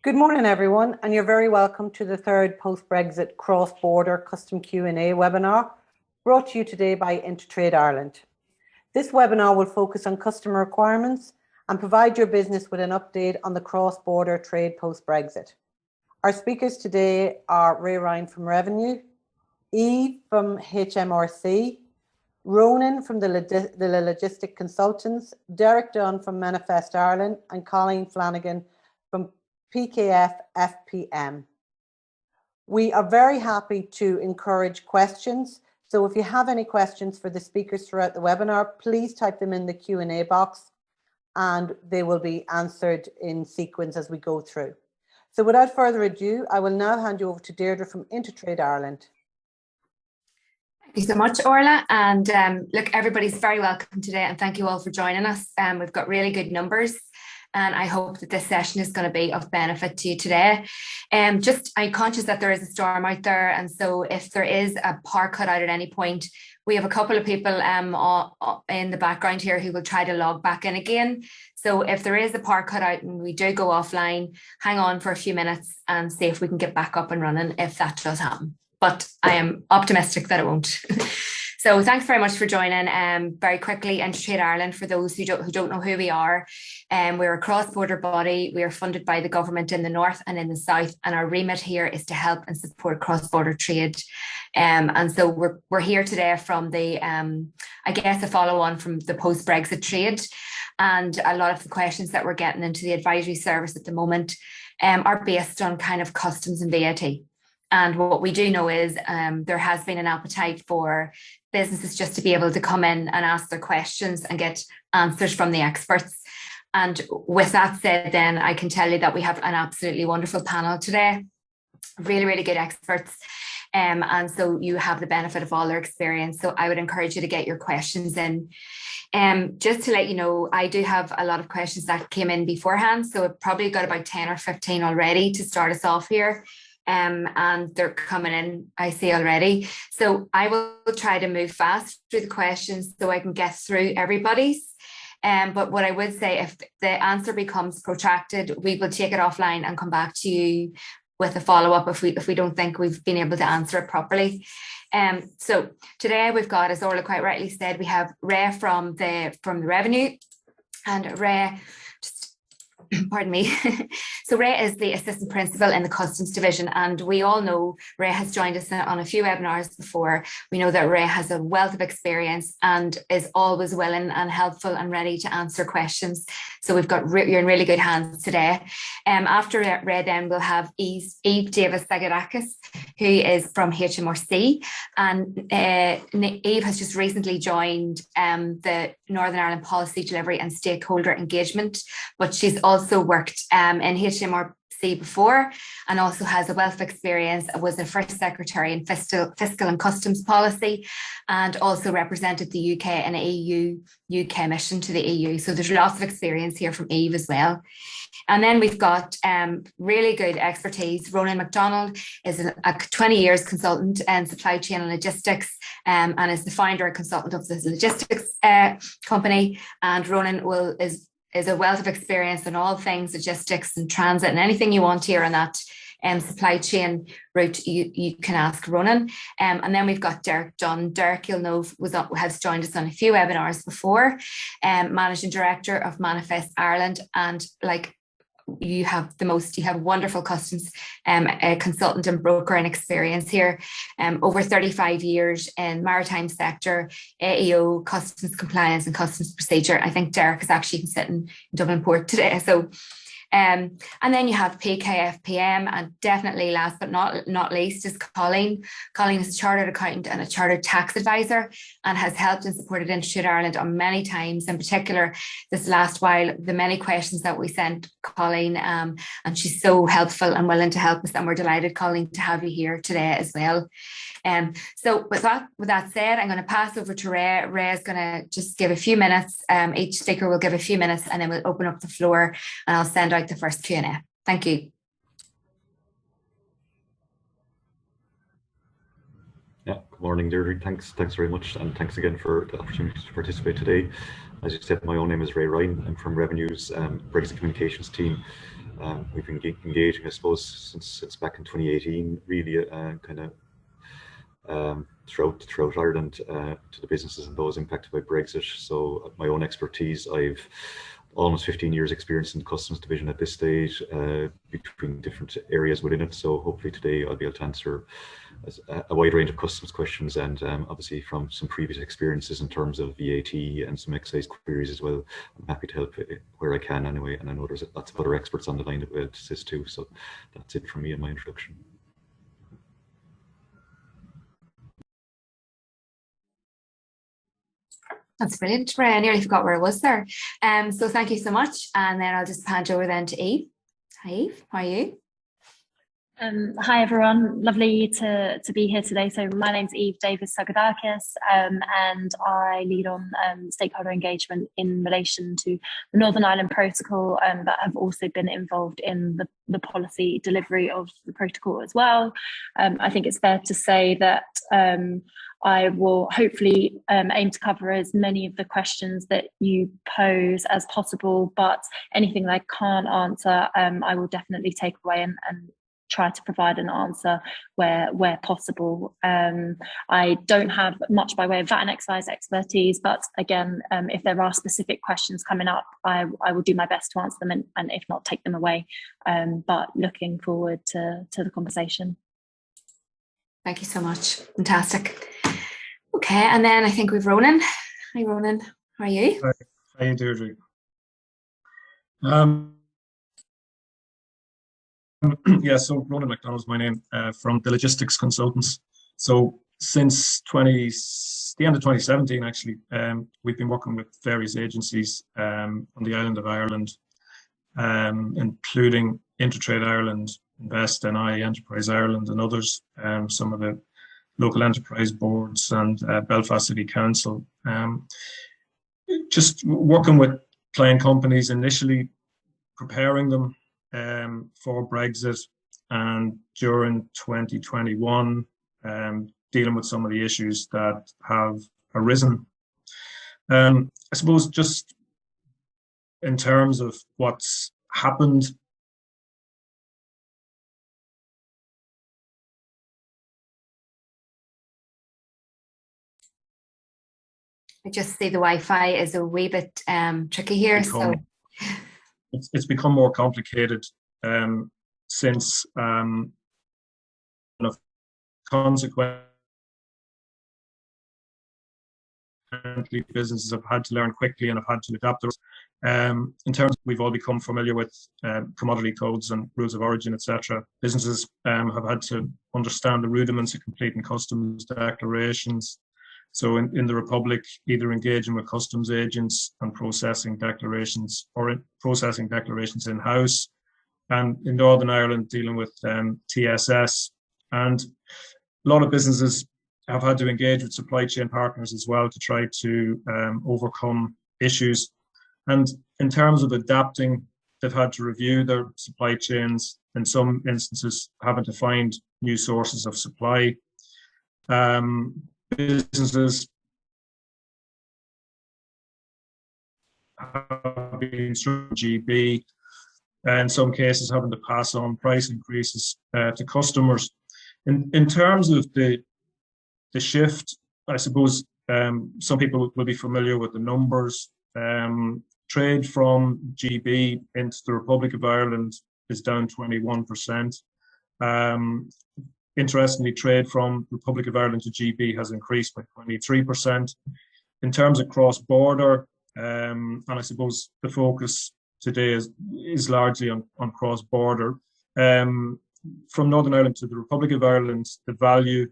Good morning, everyone, and you're very welcome to the third post-Brexit cross-border custom Q&A webinar brought to you today by InterTrade Ireland. This webinar will focus on customer requirements and provide your business with an update on the cross-border trade post-Brexit. Our speakers today are Ray Ryan from Revenue, Eve from HMRC, Ronan from the Logistic Consultants, Derek Dunn from Manifest Ireland, and Colleen Flanagan from PKF-FPM. We are very happy to encourage questions. So if you have any questions for the speakers throughout the webinar, please type them in the Q&A box and they will be answered in sequence as we go through. So without further ado, I will now hand you over to Deirdre from InterTrade Ireland. Thank you so much, Orla. And look, everybody's very welcome today, and thank you all for joining us. We've got really good numbers, and I hope that this session is going to be of benefit to you today. I'm conscious that there is a storm out there, and so if there is a power cut out at any point, we have a couple of people in the background here who will try to log back in again. So if there is a power cut out and we do go offline, hang on for a few minutes and see if we can get back up and running if that does happen. But I am optimistic that it won't. So thanks very much for joining. Very quickly, InterTrade Ireland, for those who don't know who we are, we're a cross-border body. We are funded by the government in the north and in the south, and our remit here is to help and support cross-border trade. And so we're here today from the, I guess, a follow-on from the post-Brexit trade, and a lot of the questions that we're getting into the advisory service at the moment are based on kind of customs and VAT. And what we do know is there has been an appetite for businesses just to be able to come in and ask their questions and get answers from the experts. And with that said, then I can tell you that we have an absolutely wonderful panel today, really, really good experts. And so you have the benefit of all their experience. So I would encourage you to get your questions in. Just to let you know, I do have a lot of questions that came in beforehand. So I've probably got about 10 or 15 already to start us off here. And they're coming in, I see already. So I will try to move fast through the questions so I can get through everybody's. But what I would say, if the answer becomes protracted, we will take it offline and come back to you with a follow-up if we don't think we've been able to answer it properly. So today we've got, as Orla quite rightly said, we have Ray from the Revenue, and Ray, pardon me. So Ray is the Assistant Principal in the Customs Division, and we all know Ray has joined us on a few webinars before. We know that Ray has a wealth of experience and is always willing and helpful and ready to answer questions. So we've got, you're in really good hands today. After Ray then we'll have Eve Davis-Sagadakis, who is from HMRC, and Eve has just recently joined the Northern Ireland Policy Delivery and Stakeholder Engagement, but she's also worked in HMRC before, and also has a wealth of experience. Was the first secretary in fiscal and customs policy, and also represented the UK in an EU mission to the EU. So there's lots of experience here from Eve as well. And then we've got really good expertise. Ronan MacDonald is a 20 years consultant in supply chain and logistics, and is the founder and consultant of the logistics company. And Ronan is a wealth of experience in all things logistics and transit, and anything you want here on that supply chain route, you can ask Ronan. And then we've got Derek Dunn. Derek, you'll know, has joined us on a few webinars before, Managing Director of Manifest Ireland, and you have wonderful customs consultant and broker and experience here. Over 35 years in maritime sector, AEO, customs compliance and customs procedure. I think Derek is actually sitting in Dublin Port today. So, and then you have PKF-FPM, and definitely last but not least is Colleen. Colleen is a chartered accountant and a chartered tax advisor, and has helped and supported InterTrade Ireland on many times, in particular this last while, the many questions that we sent Colleen, and she's so helpful and willing to help us, and we're delighted, Colleen, to have you here today as well. So with that said, I'm going to pass over to Ray. Ray is going to just give a few minutes. Each speaker will give a few minutes, and then we'll open up the floor, and I'll send out the first Q&A. Thank you. Yeah, good morning, Deirdre. Thanks very much, and thanks again for the opportunity to participate today. As you said, my own name is Ray Ryan. I'm from Revenue's Brexit Communications team. we've been engaging, I suppose, since back in 2018, really kind of throughout Ireland to the businesses and those impacted by Brexit. So my own expertise, I've almost 15 years experience in the customs division at this stage, between different areas within it. So hopefully today I'll be able to answer a wide range of customs questions, and obviously from some previous experiences in terms of VAT and some excise queries as well. I'm happy to help where I can anyway, and I know there's lots of other experts on the line that will assist too. So that's it from me in my introduction. That's brilliant. Right, I nearly forgot where I was there. So thank you so much. And then I'll just hand over then to Eve. Hi, Eve. How are you? Hi everyone, lovely to be here today. So my name's Eve Davis Sagadakis, and I lead on stakeholder engagement in relation to the Northern Ireland Protocol, but have also been involved in the policy delivery of the protocol as well. I think it's fair to say that I will hopefully aim to cover as many of the questions that you pose as possible, but anything that I can't answer, I will definitely take away and try to provide an answer where possible. I don't have much by way of VAT and excise expertise, but again, if there are specific questions coming up, I will do my best to answer them, and if not, take them away. But looking forward to the conversation. Thank you so much. Fantastic. Okay, and then I think we've Ronan. Hi, Ronan. How are you? Hi, Deirdre. Yeah, so Ronan McDonald's my name, from the Logistics Consultants. So since the end of 2017, actually, we've been working with various agencies on the island of Ireland, including InterTradeIreland, Invest, NI, Enterprise Ireland, and others, some of the local enterprise boards and Belfast City Council. Just working with client companies, initially preparing them for Brexit, and during 2021, dealing with some of the issues that have arisen. I suppose just in terms of what's happened, I just see the Wi-Fi is a wee bit tricky here. It's become more complicated since consequently businesses have had to learn quickly and have had to adapt. In terms of, we've all become familiar with commodity codes and rules of origin, etc. Businesses have had to understand the rudiments of completing customs declarations. So in the Republic, either engaging with customs agents and processing declarations, or processing declarations in-house, and in Northern Ireland dealing with TSS. And a lot of businesses have had to engage with supply chain partners as well to try to overcome issues. And in terms of adapting, they've had to review their supply chains, in some instances having to find new sources of supply. Businesses have been through GB, and in some cases having to pass on price increases to customers. In terms of the shift, I suppose some people will be familiar with the numbers. Trade from GB into the Republic of Ireland is down 21%. Interestingly, trade from Republic of Ireland to GB has increased by 23%. In terms of cross-border, and I suppose the focus today is largely on cross-border. From Northern Ireland to the Republic of Ireland, the value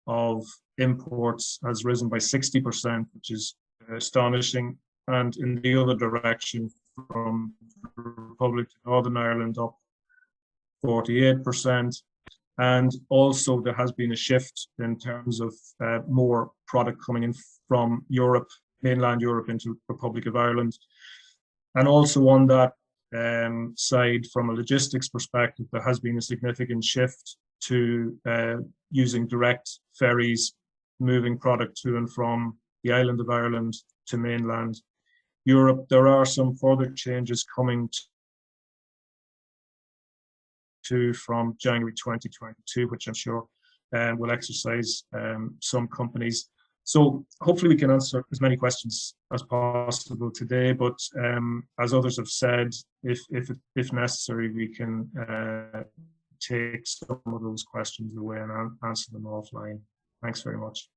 of imports has risen by 60%, which is astonishing. And in the other direction, from the Republic to Northern Ireland, up 48%. And also there has been a shift in terms of more product coming in from Europe, mainland Europe, into Republic of Ireland. And also on that side, from a logistics perspective, there has been a significant shift to using direct ferries, moving product to and from the island of Ireland to mainland Europe. There are some further changes coming 2 from January 2022, which I'm sure will exercise some companies. So hopefully we can answer as many questions as possible today, but as others have said, if necessary, we can take some of those questions away and answer them offline. Thanks very much.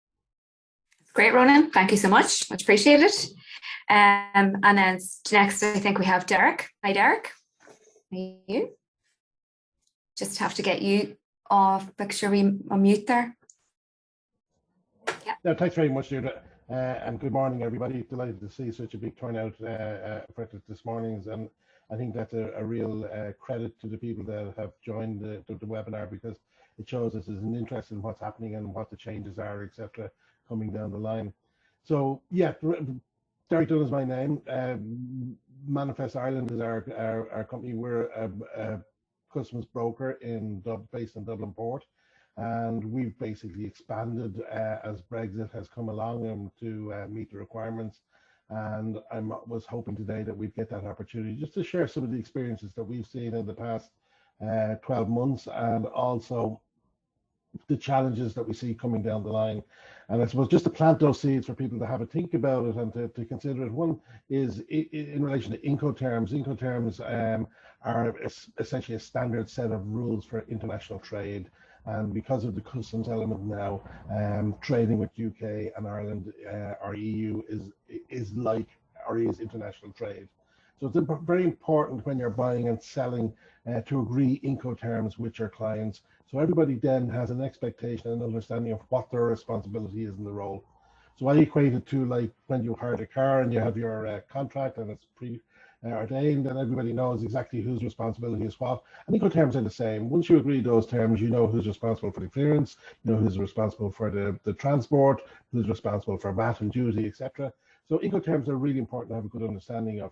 Great, Ronan. Thank you so much. Much appreciated. And then next, I think we have Derek. Hi, Derek. How are you? Just have to get you off. Make sure we unmute there. Yeah. No, thanks very much, Deirdre. And good morning, everybody. Delighted to see such a big turnout for this morning's. And I think that's a real credit to the people that have joined the webinar, because it shows us there's an interest in what's happening and what the changes are, etc., coming down the line. So yeah, Derek Dunn is my name. Manifest Ireland is our company. We're a customs broker based in Dublin Port, and we've basically expanded as Brexit has come along to meet the requirements. And I was hoping today that we'd get that opportunity just to share some of the experiences that we've seen in the past 12 months, and also the challenges that we see coming down the line. And I suppose just to plant those seeds for people to have a think about it and to consider it. One is in relation to Incoterms. Incoterms are essentially a standard set of rules for international trade. And because of the customs element now, trading with UK and Ireland or EU is like or is international trade. So it's very important when you're buying and selling to agree Incoterms with your clients. So everybody then has an expectation and understanding of what their responsibility is in the role. So I equate it to like when you hire a car and you have your contract and it's pre-ordained, and everybody knows exactly whose responsibility is what. And Incoterms are the same. Once you agree those terms, you know who's responsible for the clearance, you know who's responsible for the transport, who's responsible for VAT and duty, etc. So Incoterms are really important to have a good understanding of.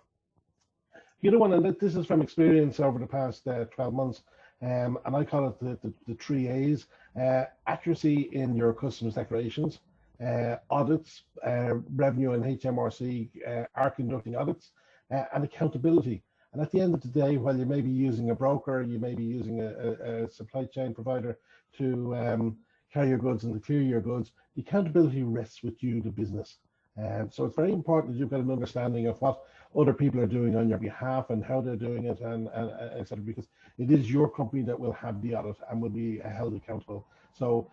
The other one, and this is from experience over the past 12 months, and I call it the 3 A's: accuracy in your customs declarations, audits, Revenue and HMRC are conducting audits, and accountability. And at the end of the day, while you may be using a broker, you may be using a supply chain provider to carry your goods and to clear your goods, the accountability rests with you, the business. So it's very important that you've got an understanding of what other people are doing on your behalf and how they're doing it, and etc., because it is your company that will have the audit and will be held accountable. So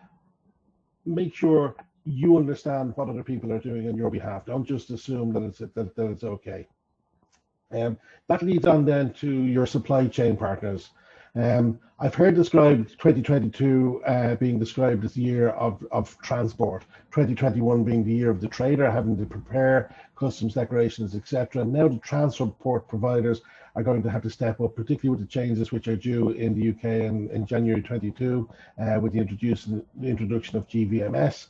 make sure you understand what other people are doing on your behalf. Don't just assume that it's okay. That leads on then to your supply chain partners. I've heard described 2022 being described as the year of transport, 2021 being the year of the trader having to prepare customs declarations, etc. Now the transport providers are going to have to step up, particularly with the changes which are due in the UK in January 22 with the introduction of GVMS.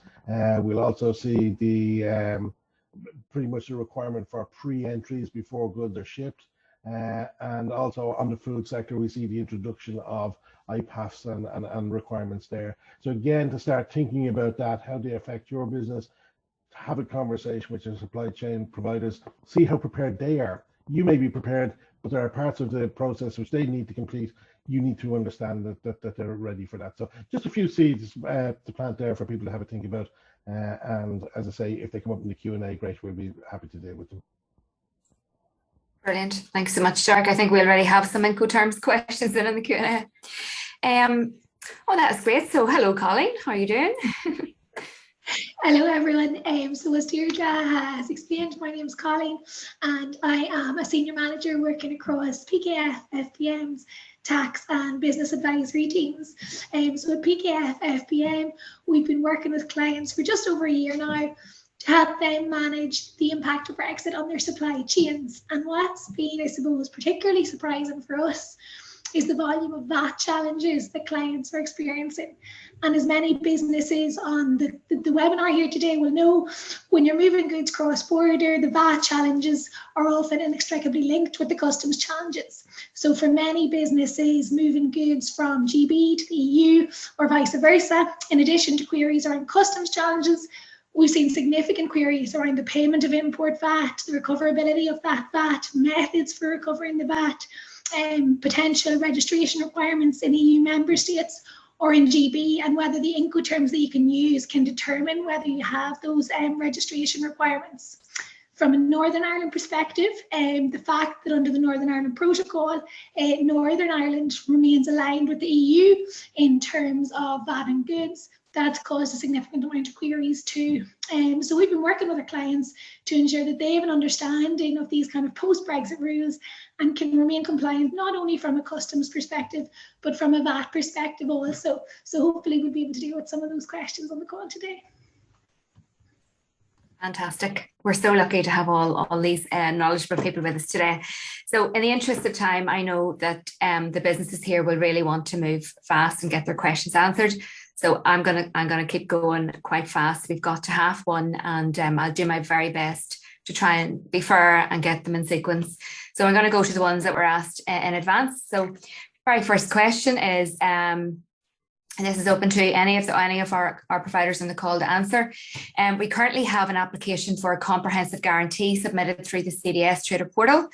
We'll also see the pretty much the requirement for pre-entries before goods are shipped. And also on the food sector, we see the introduction of IPAFs and requirements there. So again, to start thinking about that, how they affect your business, have a conversation with your supply chain providers, see how prepared they are. You may be prepared, but there are parts of the process which they need to complete. You need to understand that they're ready for that. So just a few seeds to plant there for people to have a think about. And as I say, if they come up in the Q&A, great, we'll be happy to deal with them. Brilliant. Thanks so much, Derek. I think we already have some Incoterms questions in the Q&A. Oh, that's great. So hello, Colleen. How are you doing? Hello, everyone. So as Deirdre has explained, my name is Colleen, and I am a senior manager working across PKF-FPM's tax and business advisory teams. So at PKF-FPM, we've been working with clients for just over a year now to help them manage the impact of Brexit on their supply chains. And what's been, I suppose, particularly surprising for us is the volume of VAT challenges that clients are experiencing. And as many businesses on the webinar here today will know, when you're moving goods cross-border, the VAT challenges are often inextricably linked with the customs challenges. So for many businesses, moving goods from GB to the EU or vice versa, in addition to queries around customs challenges, we've seen significant queries around the payment of import VAT, the recoverability of that VAT, methods for recovering the VAT, potential registration requirements in EU member states or in GB, and whether the Incoterms that you can use can determine whether you have those registration requirements. From a Northern Ireland perspective, the fact that under the Northern Ireland Protocol, Northern Ireland remains aligned with the EU in terms of VAT and goods, that's caused a significant amount of queries too. So we've been working with our clients to ensure that they have an understanding of these kind of post-Brexit rules and can remain compliant, not only from a customs perspective, but from a VAT perspective also. So hopefully we'll be able to deal with some of those questions on the call today. Fantastic. We're so lucky to have all these knowledgeable people with us today. So in the interest of time, I know that the businesses here will really want to move fast and get their questions answered. So I'm gonna keep going quite fast. We've got to 1:30, and I'll do my very best to try and be fair and get them in sequence. So I'm going to go to the ones that were asked in advance. So very first question is, and this is open to any of our providers on the call to answer. We currently have an application for a comprehensive guarantee submitted through the CDS Trader portal.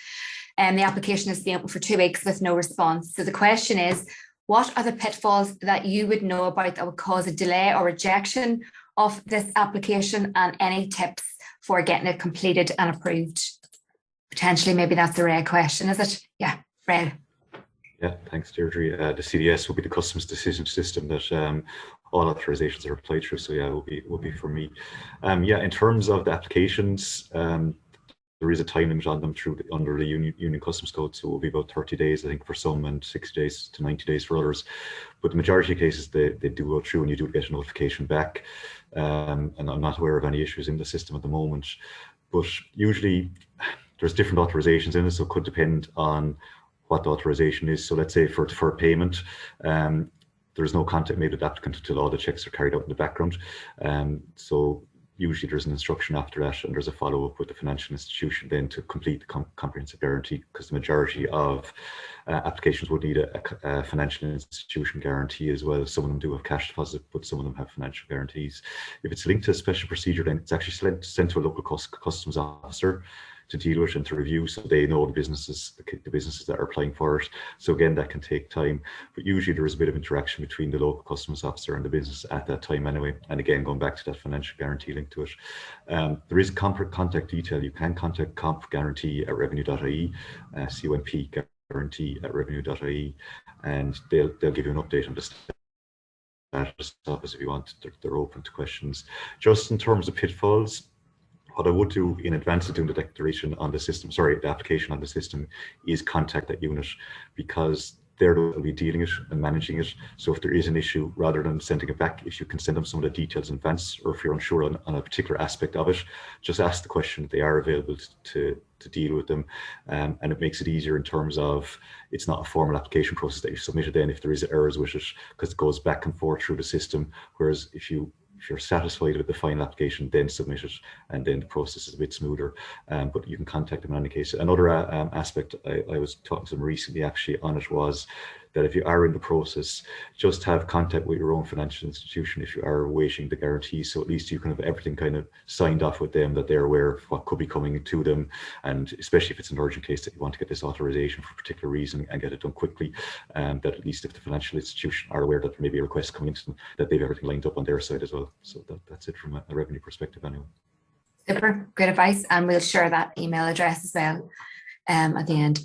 And the application has been open for 2 weeks with no response. So the question is, what are the pitfalls that you would know about that would cause a delay or rejection of this application, and any tips for getting it completed and approved? Potentially, maybe that's a Ray question, is it? Yeah, Ray. Yeah, thanks, Deirdre. The CDS will be the customs decision system that all authorizations are applied through. So yeah, it will be for me. Yeah, in terms of the applications, there is a time limit on them under the Union Customs Code, so it will be about 30 days, I think, for some, and 60 days to 90 days for others. But the majority of cases, they do go through, and you do get a notification back. And I'm not aware of any issues in the system at the moment. But usually, there's different authorizations in it, so it could depend on what the authorization is. So let's say for deferred payment, there's no contact made with the applicant until all the checks are carried out in the background. So usually there's an instruction after that, and there's a follow-up with the financial institution then to complete the comprehensive guarantee, because the majority of applications would need a financial institution guarantee as well. Some of them do have cash deposit, but some of them have financial guarantees. If it's linked to a special procedure, then it's actually sent to a local customs officer to deal with and to review, so they know the businesses that are applying for it. So again, that can take time, but usually there is a bit of interaction between the local customs officer and the business at that time anyway. And again, going back to that financial guarantee link to it, there is contact detail. You can contact comp guarantee at revenue.ie, COMP guarantee at revenue.ie, and they'll give you an update on the status if you want. They're open to questions. Just in terms of pitfalls, what I would do in advance of doing the declaration on the system, the application on the system, is contact that unit, because they're the will be dealing it and managing it. So if there is an issue, rather than sending it back, if you can send them some of the details in advance, or if you're unsure on a particular aspect of it, just ask the question. They are available to deal with them, and it makes it easier in terms of it's not a formal application process that you submitted then if there is errors with it, because it goes back and forth through the system. Whereas if you're satisfied with the final application, then submit it, and then the process is a bit smoother. But you can contact them in any case. Another aspect I was talking to them recently actually on it was that if you are in the process, just have contact with your own financial institution if you are awaiting the guarantee. So at least you can have everything kind of signed off with them, that they're aware of what could be coming to them. And especially if it's an urgent case that you want to get this authorization for a particular reason and get it done quickly, that at least if the financial institution are aware that there may be a request coming into them, that they've everything lined up on their side as well. So that's it from a revenue perspective anyway. Super, great advice. And we'll share that email address as well at the end.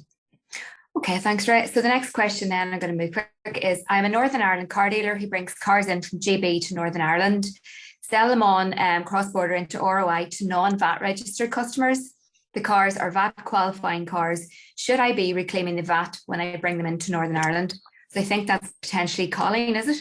Okay, thanks, Ray. So the next question then, I'm going to move quick, is I'm a Northern Ireland car dealer who brings cars in from GB to Northern Ireland, sell them on cross-border into ROI to non-VAT registered customers. The cars are VAT qualifying cars. Should I be reclaiming the VAT when I bring them into Northern Ireland? So I think that's potentially Colleen, is it?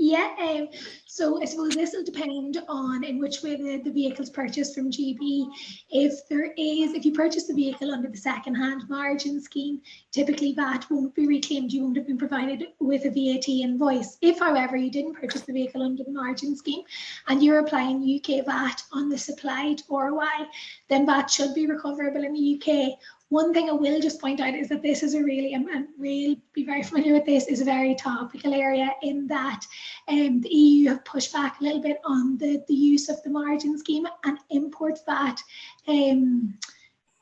Yeah, so I suppose this will depend on in which way the vehicle is purchased from GB. If you purchase the vehicle under the second-hand margin scheme, typically VAT won't be reclaimed. You won't have been provided with a VAT invoice. If, however, you didn't purchase the vehicle under the margin scheme and you're applying UK VAT on the supplied ROI, then VAT should be recoverable in the UK. One thing I will just point out is that this is a really, and we'll be very familiar with this, is a very topical area in that the EU have pushed back a little bit on the use of the margin scheme, and import VAT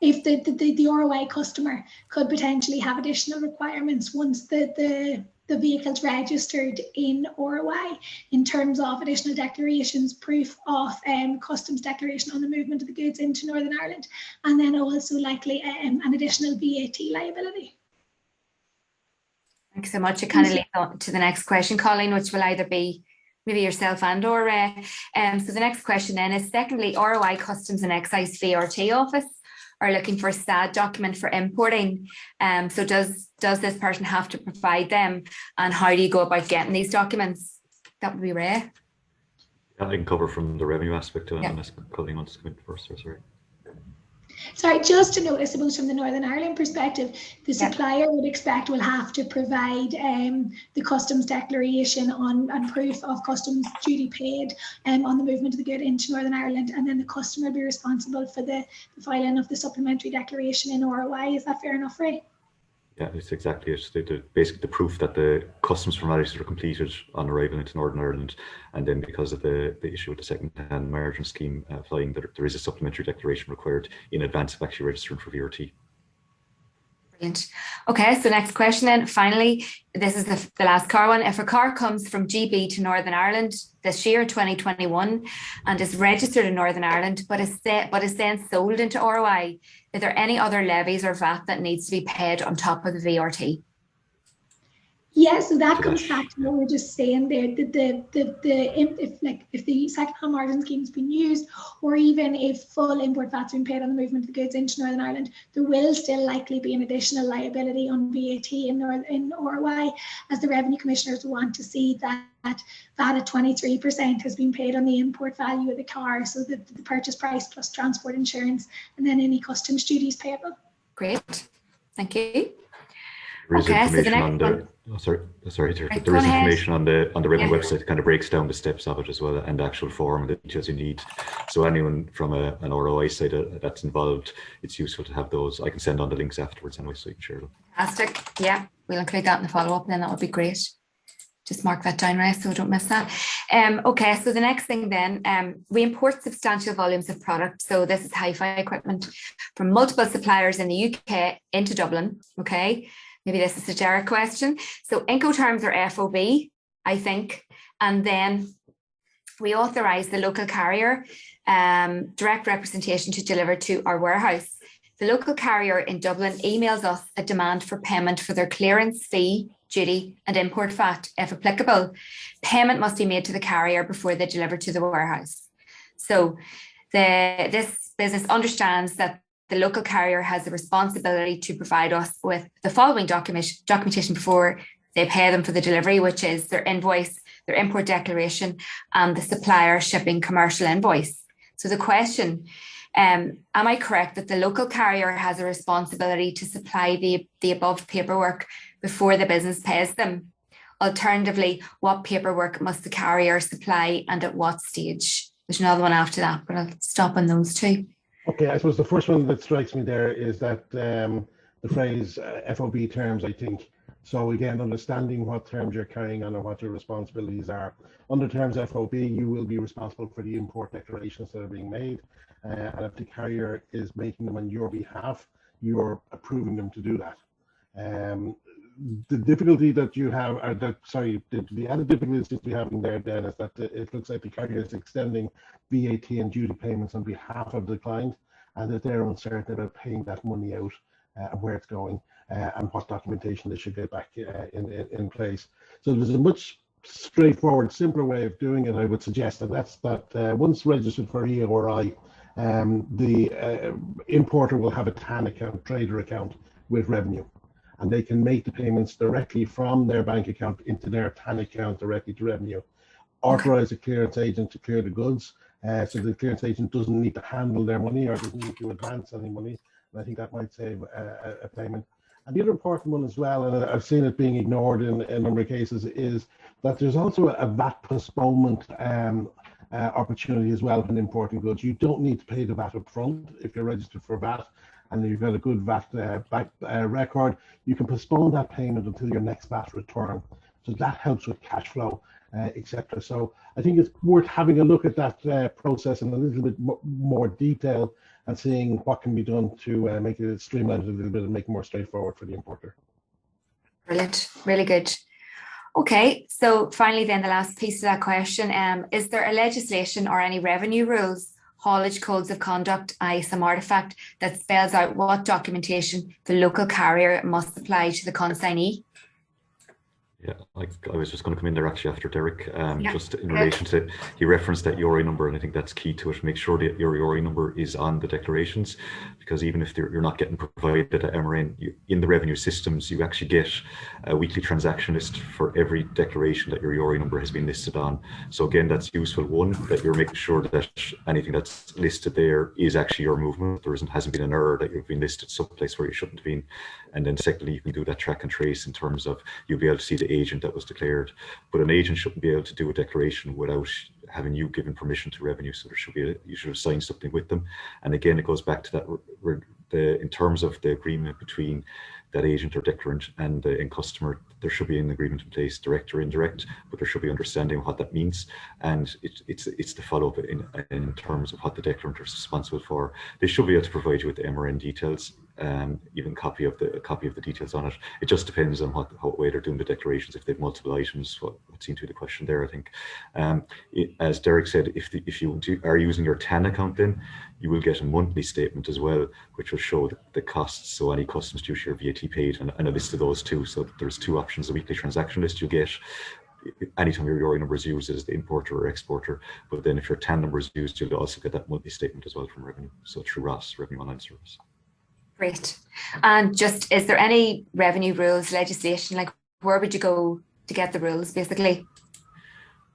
if the ROI customer could potentially have additional requirements once the vehicle's registered in ROI in terms of additional declarations, proof of customs declaration on the movement of the goods into Northern Ireland, and then also likely an additional VAT liability. Thanks so much. It kind of leads on to the next question, Colleen, which will either be maybe yourself and or so the next question then is, secondly, ROI Customs and Excise VRT office are looking for a STAD document for importing. So does this person have to provide them, and how do you go about getting these documents? That would be Ray. Yeah, I can cover from the revenue aspect Yeah. unless Colleen wants to come in first. Or sorry. Sorry, just to note, I suppose from the Northern Ireland perspective, the supplier would expect will have to provide the customs declaration on proof of customs duty paid on the movement of the good into Northern Ireland, and then the customer will be responsible for the filing of the supplementary declaration in ROI. Is that fair enough, Ray? Yeah, it's exactly it. Basically, the proof that the customs formalities are completed on arrival into Northern Ireland, and then because of the issue with the second-hand margin scheme flying, there is a supplementary declaration required in advance of actually registering for VRT. Brilliant. Okay, so next question then. Finally, this is the last car one. If a car comes from GB to Northern Ireland this year, 2021, and is registered in Northern Ireland, but is then sold into ROI, are there any other levies or VAT that needs to be paid on top of the VRT? Yeah, so that comes back to what we were just saying there. If the second-hand margin scheme has been used, or even if full import VAT's been paid on the movement of the goods into Northern Ireland, there will still likely be an additional liability on VAT in ROI, as the Revenue Commissioners want to see that VAT at 23% has been paid on the import value of the car, so the purchase price plus transport insurance, and then any customs duties payable. Great, thank you. There is information on the there is information on the Revenue website that kind of breaks down the steps of it as well, and the actual form and the details you need. So anyone from an ROI side that's involved, it's useful to have those. I can send on the links afterwards anyway, so you can share them. Fantastic. Yeah, we'll include that in the follow-up, and then that would be great. Just mark that down, Ray, so don't miss that. Okay, so the next thing then, we import substantial volumes of product. So this is hi-fi equipment from multiple suppliers in the UK into Dublin, okay? Maybe this is a Derek question. So Incoterms are FOB, I think, and then we authorise the local carrier direct representation to deliver to our warehouse. The local carrier in Dublin emails us a demand for payment for their clearance fee, duty and import VAT, if applicable. Payment must be made to the carrier before they deliver to the warehouse. So this business understands that the local carrier has a responsibility to provide us with the following documentation before they pay them for the delivery, which is their invoice, their import declaration, and the supplier shipping commercial invoice. So the question, am I correct that the local carrier has a responsibility to supply the above paperwork before the business pays them? Alternatively, what paperwork must the carrier supply and at what stage? There's another one after that, but I'll stop on those two. Okay, I suppose the first one that strikes me there is that the phrase FOB terms, I think. So again, understanding what terms you're carrying on and what your responsibilities are. Under terms FOB, you will be responsible for the import declarations that are being made. And if the carrier is making them on your behalf, you're approving them to do that. The difficulty that you have, or the added difficulty that we have in there then is that it looks like the carrier is extending VAT and duty payments on behalf of the client, and that they're uncertain about paying that money out and where it's going and what documentation they should get back in place. So there's a much straightforward, simpler way of doing it, I would suggest, and that's that once registered for Eori, the importer will have a TAN account, trader account with Revenue, and they can make the payments directly from their bank account into their TAN account directly to Revenue. Authorize a clearance agent to clear the goods, so the clearance agent doesn't need to handle their money or doesn't need to advance any money, and I think that might save a payment. And the other important one as well, and I've seen it being ignored in a number of cases, is that there's also a VAT postponement opportunity as well when importing goods. You don't need to pay the VAT up front if you're registered for VAT and you've got a good VAT record. You can postpone that payment until your next VAT return. So that helps with cash flow, etc. So I think it's worth having a look at that process in a little bit more detail and seeing what can be done to make it streamlined a little bit and make it more straightforward for the importer. Brilliant, really good. Okay, so finally then the last piece of that question, is there a legislation or any revenue rules, haulage codes of conduct, some artifact that spells out what documentation the local carrier must supply to the consignee? Yeah, I was just going to come in there actually after Derek, just in relation to, he referenced that Eori number, and I think that's key to it. Make sure that your Eori number is on the declarations, because even if you're not getting provided at MRN, in the revenue systems, you actually get a weekly transaction list for every declaration that your Eori number has been listed on. So again, that's useful. One, that you're making sure that anything that's listed there is actually your movement. There hasn't been an error that you've been listed someplace where you shouldn't have been. And then secondly, you can do that track and trace in terms of, you'll be able to see the agent that was declared, but an agent shouldn't be able to do a declaration without having you given permission to revenue. So there should be you should have signed something with them. And again, it goes back to that in terms of the agreement between that agent or declarant and the end customer, there should be an agreement in place, direct or indirect, but there should be understanding of what that means. And it's the follow-up in terms of what the declarant is responsible for. They should be able to provide you with the MRN details, even a copy of the details on it. It just depends on what way they're doing the declarations. If they have multiple items, what seemed to be the question there, I think. As Derek said, if you are using your TAN account, then you will get a monthly statement as well, which will show the costs, so any customs duty or VAT paid, and a list of those too. So there's two options: a weekly transaction list you get anytime your Eori number is used as the importer or exporter, but then if your TAN number is used, you'll also get that monthly statement as well from revenue, so through ROS, Revenue Online Service. Great. And just, is there any revenue rules, legislation, like where would you go to get the rules basically?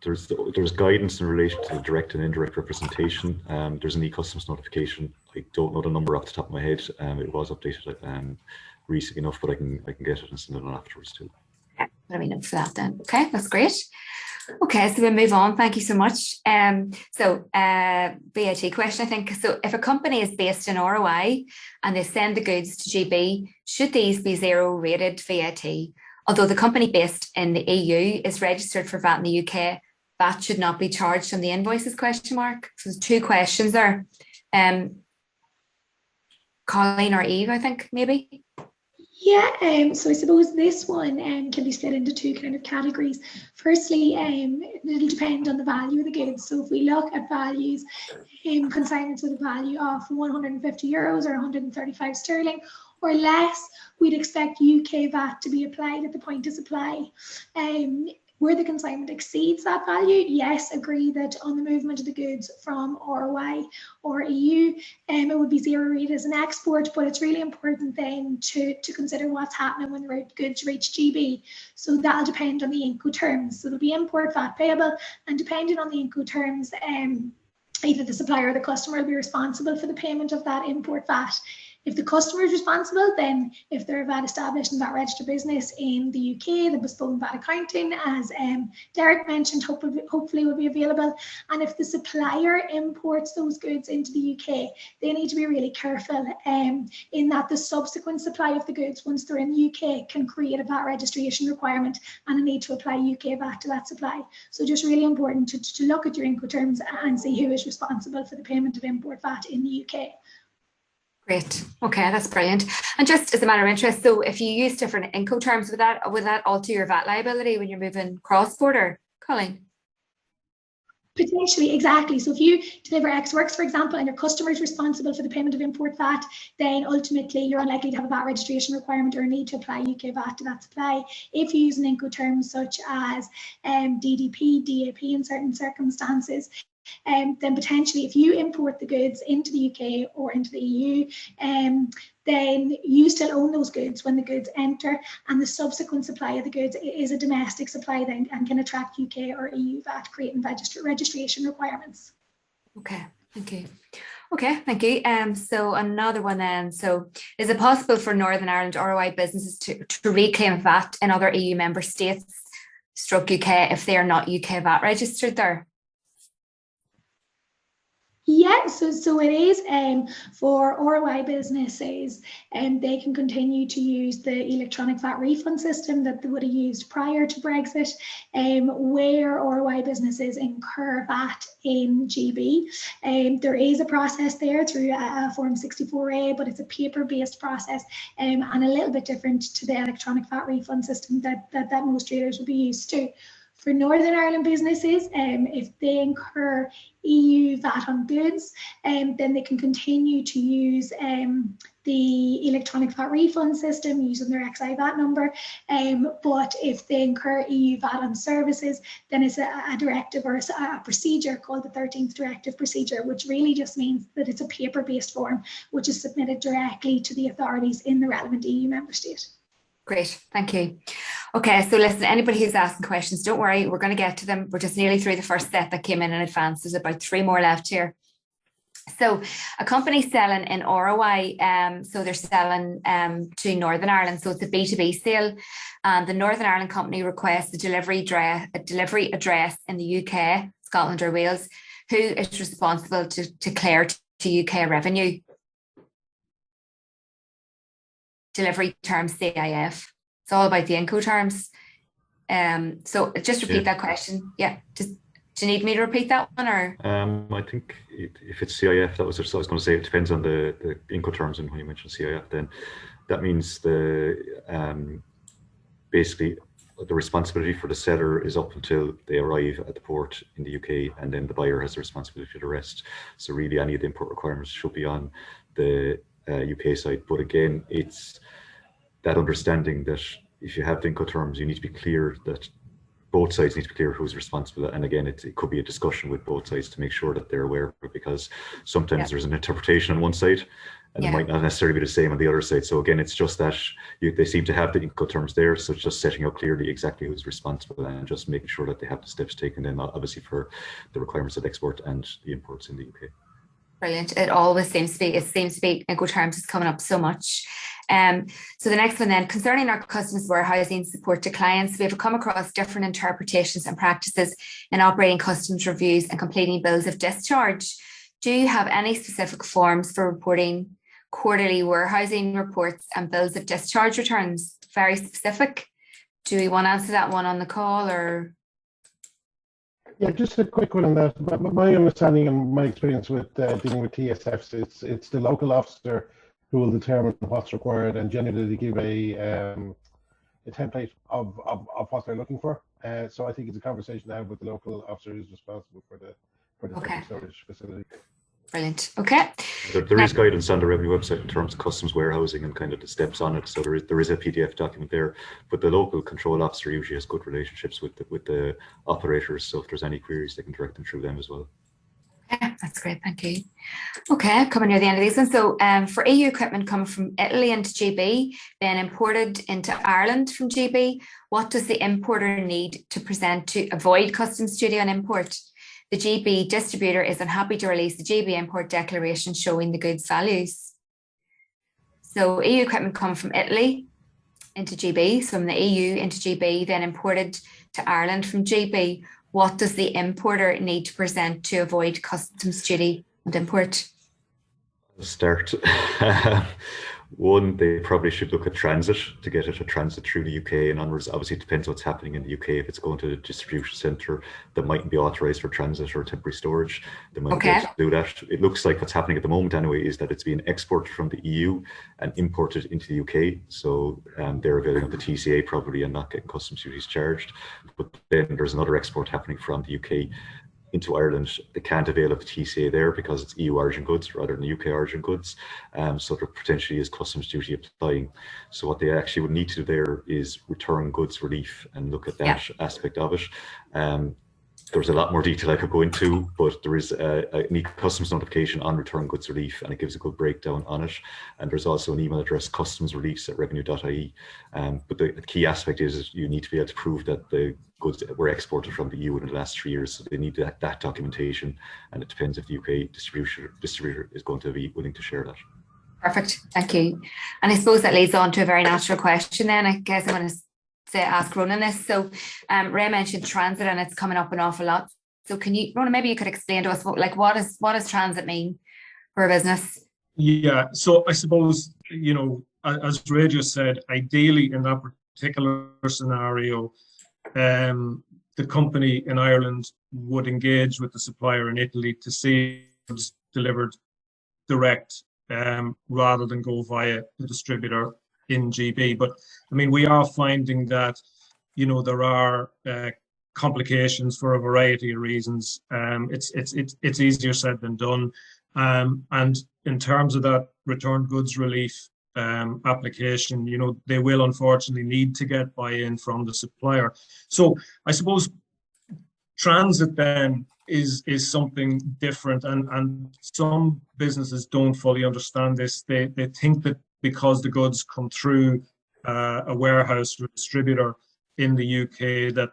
There's guidance in relation to direct and indirect representation. There's an e-customs notification. I don't know the number off the top of my head. It was updated recently enough, but I can get it and send it on afterwards too. Okay, let me know for that then. Okay, that's great. Okay, so we'll move on. Thank you so much. VAT question, I think. So if a company is based in ROI and they send the goods to GB, should these be zero rated VAT? Although the company based in the EU is registered for VAT in the UK, VAT should not be charged on the invoices, question mark. So there's two questions there. Colleen or Eve, I think, maybe. Yeah, so I suppose this one can be split into two kind of categories. Firstly, it'll depend on the value of the goods. So if we look at values, consignments with a value of €150 or 135 sterling or less, we'd expect UK VAT to be applied at the point of supply. Where the consignment exceeds that value, yes, agree that on the movement of the goods from ROI or EU, it would be zero rate as an export, but it's really important then to consider what's happening when the goods reach GB. So that'll depend on the Incoterms. So it'll be import VAT payable, and depending on the Incoterms, either the supplier or the customer will be responsible for the payment of that import VAT. If the customer is responsible, then if they're a VAT established and VAT registered business in the UK, the postponed VAT accounting, as Derek mentioned, hopefully will be available. And if the supplier imports those goods into the UK, they need to be really careful in that the subsequent supply of the goods, once they're in the UK, can create a VAT registration requirement and a need to apply UK VAT to that supply. So just really important to look at your Incoterms and see who is responsible for the payment of import VAT in the UK. Great. Okay, that's brilliant. And just as a matter of interest, so if you use different Incoterms, would that alter your VAT liability when you're moving cross-border, Colleen? Potentially, exactly. So if you deliver X works, for example, and your customer is responsible for the payment of import VAT, then ultimately you're unlikely to have a VAT registration requirement or a need to apply UK VAT to that supply. If you use an Incoterm such as DDP, DAP in certain circumstances, then potentially if you import the goods into the UK or into the EU, then you still own those goods when the goods enter, and the subsequent supply of the goods is a domestic supply then and can attract UK or EU VAT, creating registration requirements. Okay, thank you. Okay, thank you. So another one then. So is it possible for Northern Ireland ROI businesses to reclaim VAT in other EU member states, / UK, if they are not UK VAT registered there? Yeah, so it is for ROI businesses, and they can continue to use the electronic VAT refund system that they would have used prior to Brexit, where ROI businesses incur VAT in GB. There is a process there through a Form 64A, but it's a paper-based process and a little bit different to the electronic VAT refund system that most traders would be used to. For Northern Ireland businesses, if they incur EU VAT on goods, then they can continue to use the electronic VAT refund system using their XI VAT number. But if they incur EU VAT on services, then it's a directive or a procedure called the 13th Directive Procedure, which really just means that it's a paper-based form, which is submitted directly to the authorities in the relevant EU member state. Great, thank you. Okay, so listen, anybody who's asking questions, don't worry, we're going to get to them. We're just nearly through the first set that came in advance. There's about 3 more left here. So a company selling in ROI, so they're selling to Northern Ireland, so it's a B2B sale. The Northern Ireland company requests a delivery address in the UK, Scotland or Wales. Who is responsible to declare to UK Revenue? Delivery terms CIF. It's all about the Incoterms. So just repeat that question. Yeah. Do you need me to repeat that one, or? I think if it's CIF, that was what I was going to say. It depends on the Incoterms, and when you mention CIF, then that means basically the responsibility for the seller is up until they arrive at the port in the UK, and then the buyer has the responsibility for the rest. So really, any of the import requirements should be on the UK side. But again, it's that understanding that if you have the Incoterms, you need to be clear that both sides need to be clear who's responsible. And again, it could be a discussion with both sides to make sure that they're aware of it, because sometimes there's an interpretation on one side and it might not necessarily be the same on the other side. So again, it's just that they seem to have the Incoterms there. So it's just setting out clearly exactly who's responsible and just making sure that they have the steps taken then, obviously, for the requirements of export and the imports in the UK. Brilliant. It always seems to be, Incoterms is coming up so much. So the next one then, concerning our customs warehousing support to clients, we have come across different interpretations and practices in operating customs reviews and completing bills of discharge. Do you have any specific forms for reporting quarterly warehousing reports and bills of discharge returns? Very specific. Do we want to answer that one on the call, or? Yeah, just a quick one on that. My understanding and my experience with dealing with TSFs, it's the local officer who will determine what's required, and generally they give a template of what they're looking for. So I think it's a conversation to have with the local officer who's responsible for the storage facility. Brilliant. Okay. There is guidance on the Revenue website in terms of customs warehousing and kind of the steps on it. So there is a PDF document there, but the local control officer usually has good relationships with the operators. So if there's any queries, they can direct them through them as well. Okay, that's great. Thank you. Okay, coming near the end of these ones. So for EU equipment coming from Italy into GB, then imported into Ireland from GB, what does the importer need to present to avoid customs duty on import? The GB distributor is unhappy to release the GB import declaration showing the goods values. So EU equipment coming from Italy into GB, so from the EU into GB, then imported to Ireland from GB. What does the importer need to present to avoid customs duty on import? Start. One, they probably should look at transit to get it to transit through the UK and onwards. Obviously, it depends what's happening in the UK. If it's going to the distribution centre that mightn't be authorised for transit or temporary storage, they might be able to do that. It looks like what's happening at the moment anyway is that it's being exported from the EU and imported into the UK. So they're availing of the TCA probably and not getting customs duties charged. But then there's another export happening from the UK into Ireland. They can't avail of the TCA there because it's EU origin goods rather than UK origin goods. So there potentially is customs duty applying. So what they actually would need to do there is return goods relief and look at that aspect of it. There's a lot more detail I could go into, but there is an e-customs notification on return goods relief, and it gives a good breakdown on it. And there's also an email address, customsreliefs@revenue.ie. But the key aspect is you need to be able to prove that the goods were exported from the EU in the last 3 years. So they need that documentation, and it depends if the UK distributor is going to be willing to share that. Perfect, thank you. And I suppose that leads on to a very natural question then. I guess I'm going to ask Ronan this. So Ray mentioned transit, and it's coming up an awful lot. So can you, Rona, maybe you could explain to us what does transit mean for a business? Yeah, so I suppose, as Ray just said, ideally in that particular scenario, the company in Ireland would engage with the supplier in Italy to see it's delivered direct rather than go via the distributor in GB. But I mean, we are finding that, there are complications for a variety of reasons. It's easier said than done. And in terms of that return goods relief application, they will unfortunately need to get buy-in from the supplier. So I suppose transit then is something different, and some businesses don't fully understand this. They think that because the goods come through a warehouse or a distributor in the UK that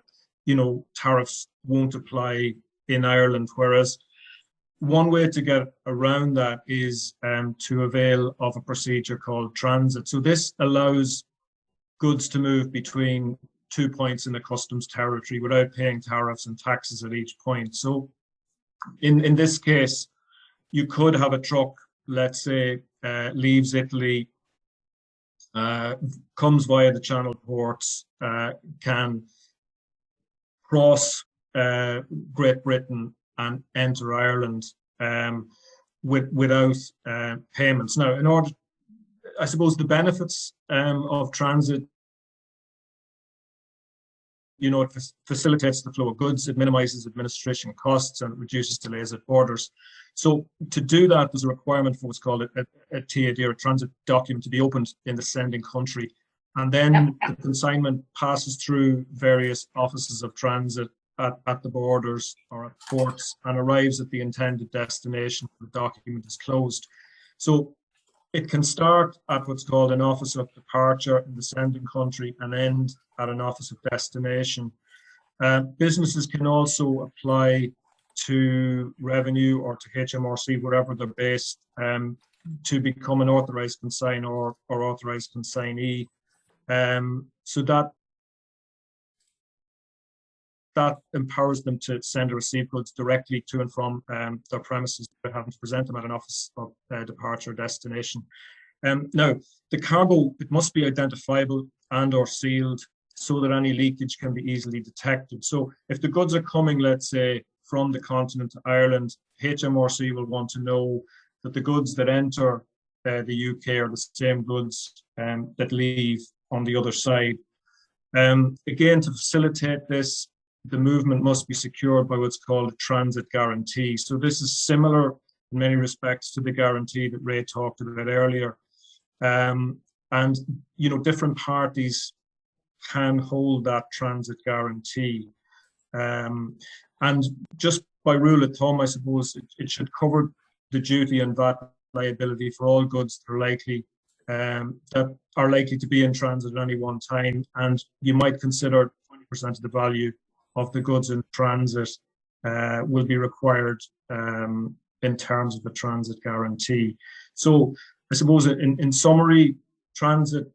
tariffs won't apply in Ireland, whereas one way to get around that is to avail of a procedure called transit. So this allows goods to move between 2 points in the customs territory without paying tariffs and taxes at each point. So in this case, you could have a truck, let's say, leaves Italy, comes via the Channel ports, can cross Great Britain and enter Ireland without payments. Now, I suppose the benefits of transit, it facilitates the flow of goods, it minimizes administration costs, and it reduces delays at borders. So to do that, there's a requirement for what's called a TAD, or a transit document, to be opened in the sending country. And then the consignment passes through various offices of transit at the borders or at ports and arrives at the intended destination. The document is closed. So it can start at what's called an office of departure in the sending country and end at an office of destination. Businesses can also apply to Revenue or to HMRC, wherever they're based, to become an authorised consignor or authorised consignee. So that empowers them to send or receive goods directly to and from their premises without having to present them at an office of departure or destination. Now, the cargo, it must be identifiable and or sealed so that any leakage can be easily detected. So if the goods are coming, let's say, from the continent to Ireland, HMRC will want to know that the goods that enter the UK are the same goods that leave on the other side. Again, to facilitate this, the movement must be secured by what's called a transit guarantee. So this is similar in many respects to the guarantee that Ray talked about earlier. And, different parties can hold that transit guarantee. And just by rule of thumb, I suppose it should cover the duty and VAT liability for all goods that are likely to be in transit at any one time. And you might consider 20% of the value of the goods in transit will be required in terms of the transit guarantee. So I suppose in summary, transit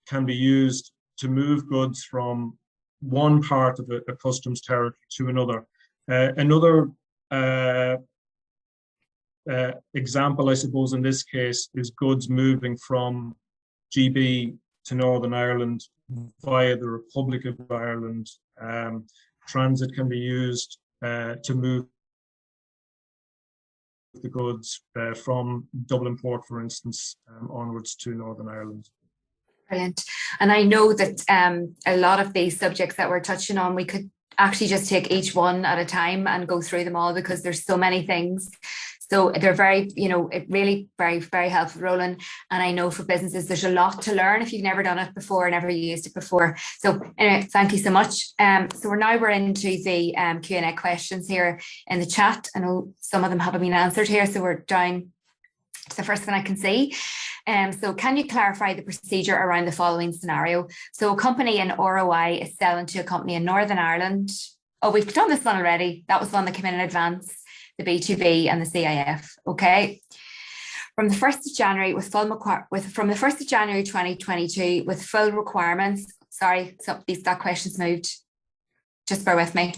can be used to move goods from one part of a customs territory to another. Another example, I suppose, in this case, is goods moving from GB to Northern Ireland via the Republic of Ireland. Transit can be used to move the goods from Dublin Port, for instance, onwards to Northern Ireland. Brilliant. And I know that a lot of these subjects that we're touching on, we could actually just take each one at a time and go through them all, because there's so many things. So they're very, really very, very helpful, Roland. And I know for businesses, there's a lot to learn if you've never done it before, never used it before. So anyway, thank you so much. So we're into the Q&A questions here in the chat. I know some of them haven't been answered here, so we're down to the first one I can see. So can you clarify the procedure around the following scenario? So a company in ROI is selling to a company in Northern Ireland. Oh, we've done this one already. That was one that came in advance. The B2B and the CIF, okay? From the 1st of January, from the 1st of January 2022, with full requirements. Sorry, so that question's moved. Just bear with me.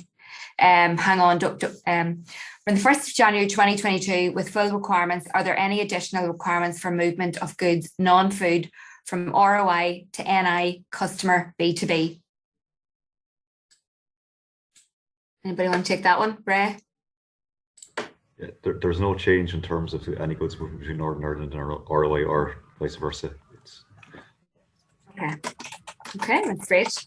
Hang on. From the 1st of January 2022, with full requirements, are there any additional requirements for movement of goods, non-food, from ROI to NI customer B2B? Anybody want to take that one, Ray? Yeah, there's no change in terms of any goods moving between Northern Ireland and ROI or vice versa. Okay, that's great.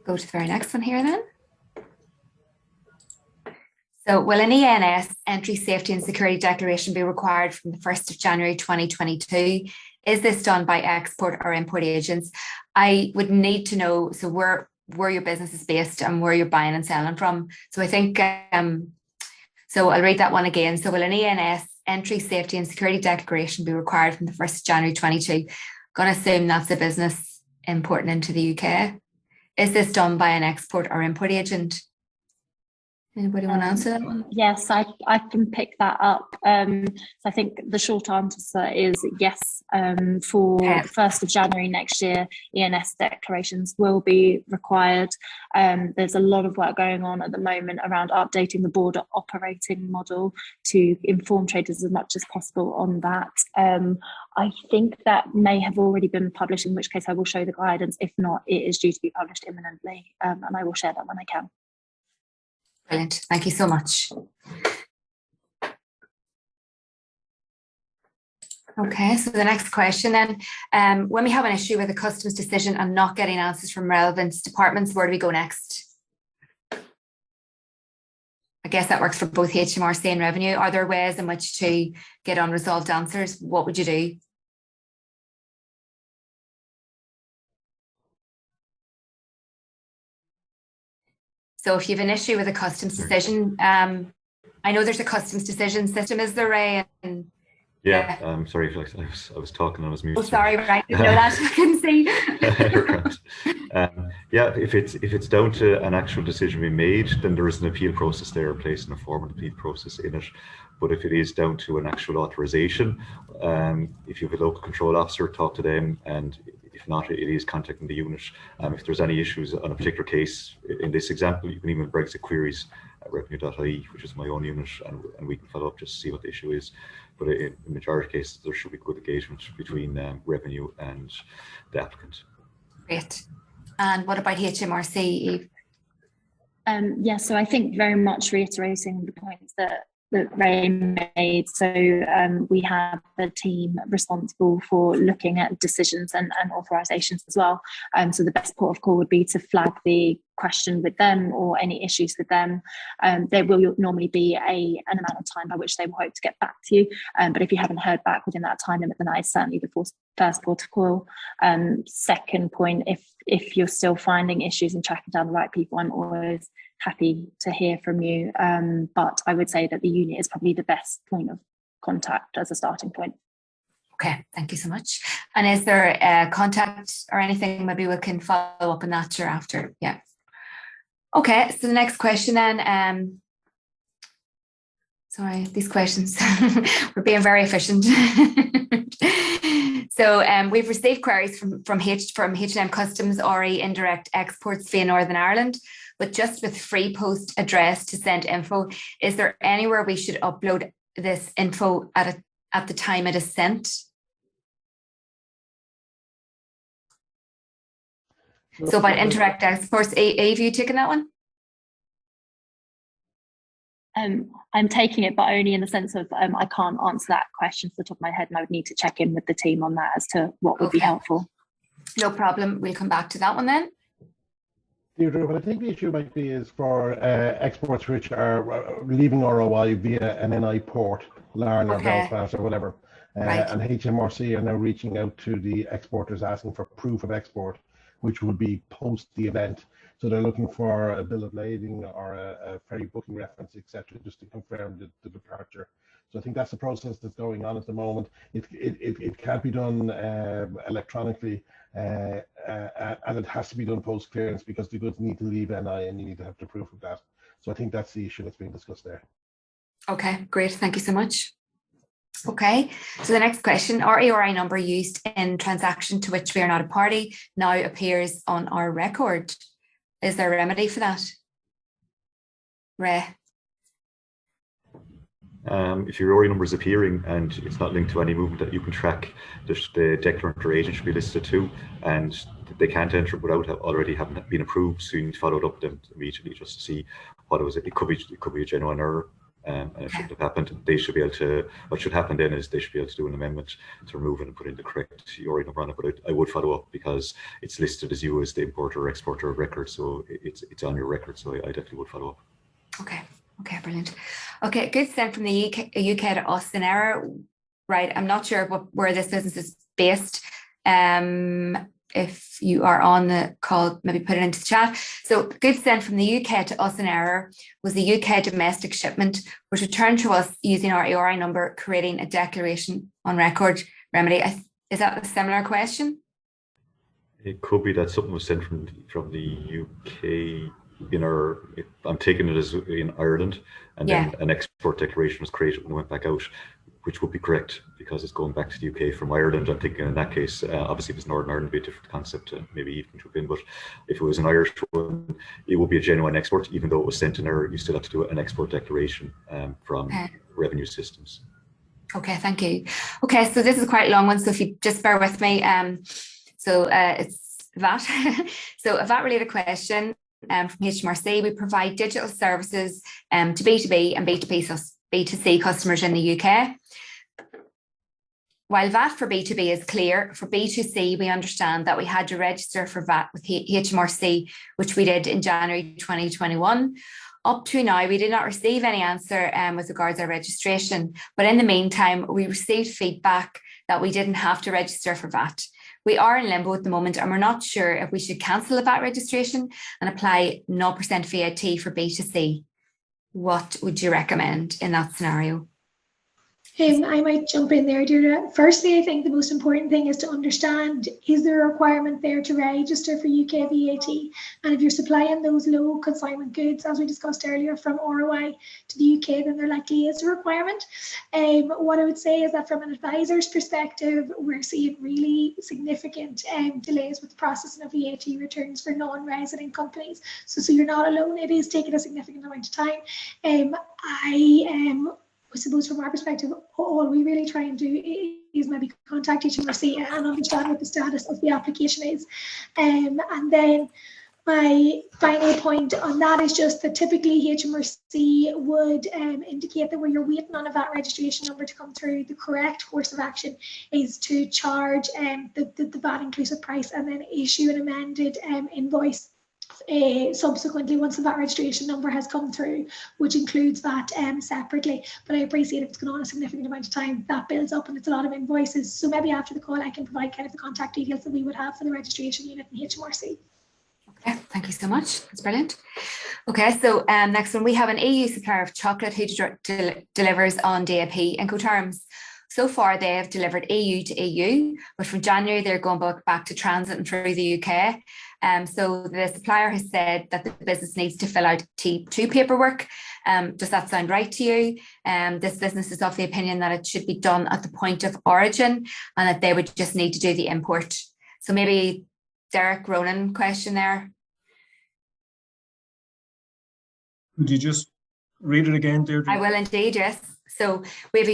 Go to the very next one here then. So will an ENS entry safety and security declaration be required from the 1st of January 2022? Is this done by export or import agents? I would need to know, so where your business is based and where you're buying and selling from. So I think, so I'll read that one again. So will an ENS entry safety and security declaration be required from the 1st of January 22? Going to assume that's a business importing into the UK. Is this done by an export or import agent? Anybody want to answer that one? Yes, I can pick that up. So I think the short answer is yes. For 1st of January next year, ENS declarations will be required. There's a lot of work going on at the moment around updating the border operating model to inform traders as much as possible on that. I think that may have already been published, in which case I will show the guidance. If not, it is due to be published imminently, and I will share that when I can. Brilliant. Thank you so much. Okay, so the next question then, when we have an issue with a customs decision and not getting answers from relevant departments, where do we go next? I guess that works for both HMRC and Revenue. Are there ways in which to get unresolved answers? What would you do? So if you have an issue with a customs decision, I know there's a customs decision system, is there, Ray? And yeah, sorry, I was talking, I was muted. Oh, sorry, right, you know that, I couldn't see. Yeah, if it's down to an actual decision being made, then there is an appeal process there in place and a formal appeal process in it. But if it is down to an actual authorization, if you have a local control officer, talk to them, and if not, it is contacting the unit. If there's any issues on a particular case, in this example, you can email Brexit queries at revenue.ie, which is my own unit, and we can follow up just to see what the issue is. But in the majority of cases, there should be good engagement between Revenue and the applicant. Great. And what about HMRC, Eve? Yeah, so I think very much reiterating the points that Ray made. So we have a team responsible for looking at decisions and authorisations as well. So the best port of call would be to flag the question with them or any issues with them. There will normally be an amount of time by which they will hope to get back to you. But if you haven't heard back within that time limit, then that is certainly the first port of call. Second point, if you're still finding issues and tracking down the right people, I'm always happy to hear from you. But I would say that the unit is probably the best point of contact as a starting point. Okay, thank you so much. And is there a contact or anything maybe we can follow up on that or after? Yeah. Okay, so the next question then, sorry, these questions, we're being very efficient. So we've received queries from H&M Customs, Eori, Indirect exports via Northern Ireland, but just with free post address to send info. Is there anywhere we should upload this info at the time it is sent? So about Indirect exports, Eve, you taking that one? I'm taking it, but only in the sense of I can't answer that question off the top of my head, and I would need to check in with the team on that as to what would be helpful. No problem. We'll come back to that one then. Deirdre, what I think the issue might be is for exports which are leaving ROI via an NI port, Larne or Belfast or whatever, Right. and HMRC are now reaching out to the exporters asking for proof of export, which would be post the event. So they're looking for a bill of lading or a ferry booking reference, etc., just to confirm the departure. So I think that's the process that's going on at the moment. It can't be done electronically, and it has to be done post clearance because the goods need to leave NI and you need to have the proof of that. So I think that's the issue that's being discussed there. Okay, great. Thank you so much. Okay, so the next question, our Eori number used in transaction to which we are not a party now appears on our record. Is there a remedy for that? Ray? If your Eori number is appearing and it's not linked to any movement that you can track, the declarant or agent should be listed too, and they can't enter without already having been approved. So you need to follow it up with them immediately just to see what it was. It could be a genuine error, and it shouldn't have happened. They should be able to. What should happen then is they should be able to do an amendment to remove it and put in the correct Eori number on it. But I would follow up because it's listed as you as the importer or exporter of record, so it's on your record. So I definitely would follow up. Okay, brilliant. Okay, goods sent from the UK to us in error. Right, I'm not sure where this business is based. If you are on the call, maybe put it into the chat. So goods sent from the UK to us in error was the UK domestic shipment, which returned to us using our Eori number, creating a declaration on record remedy. Is that a similar question? It could be that something was sent from the UK I'm taking it as in Ireland, and then an export declaration was created when it went back out, which would be correct because it's going back to the UK from Ireland. I'm thinking in that case, obviously if it's Northern Ireland, it'd be a different concept, maybe even jump in, but if it was an Irish one, it would be a genuine export, even though it was sent in error. You still have to do an export declaration from revenue systems. Okay, thank you. Okay, so this is quite a long one, so if you just bear with me. It's VAT. So a VAT related question. From HMRC, we provide digital services to B2B and B2C customers in the UK. While VAT for B2B is clear, for B2C, we understand that we had to register for VAT with HMRC, which we did in January 2021. Up to now, we did not receive any answer with regards to our registration, but in the meantime, we received feedback that we didn't have to register for VAT. We are in limbo at the moment and we're not sure if we should cancel the VAT registration and apply 0% VAT for B2C. What would you recommend in that scenario? I might jump in there, Deirdre. Firstly, I think the most important thing is to understand, is there a requirement there to register for UK VAT? And if you're supplying those low consignment goods, as we discussed earlier, from ROI to the UK, then there likely is a requirement. What I would say is that from an advisor's perspective, we're seeing really significant delays with the processing of VAT returns for non-resident companies. So you're not alone. It is taking a significant amount of time. I suppose from our perspective, all we really try and do is maybe contact HMRC and understand what the status of the application is. And then my final point on that is just that typically HMRC would indicate that when you're waiting on a VAT registration number to come through, the correct course of action is to charge the VAT inclusive price and then issue an amended invoice subsequently once the VAT registration number has come through, which includes that separately. But I appreciate if it's going on a significant amount of time, that builds up and it's a lot of invoices. So maybe after the call, I can provide kind of the contact details that we would have for the registration unit in HMRC. Okay, thank you so much. That's brilliant. Okay, so next one, we have an EU supplier of chocolate who delivers on DAP Incoterms. So far, they have delivered EU to EU, but from January, they're going back to transit and through the UK. So the supplier has said that the business needs to fill out T2 paperwork. Does that sound right to you? This business is of the opinion that it should be done at the point of origin and that they would just need to do the import. So maybe Derek Ronan question there. Could you just read it again, Deirdre? I will indeed, yes. So we have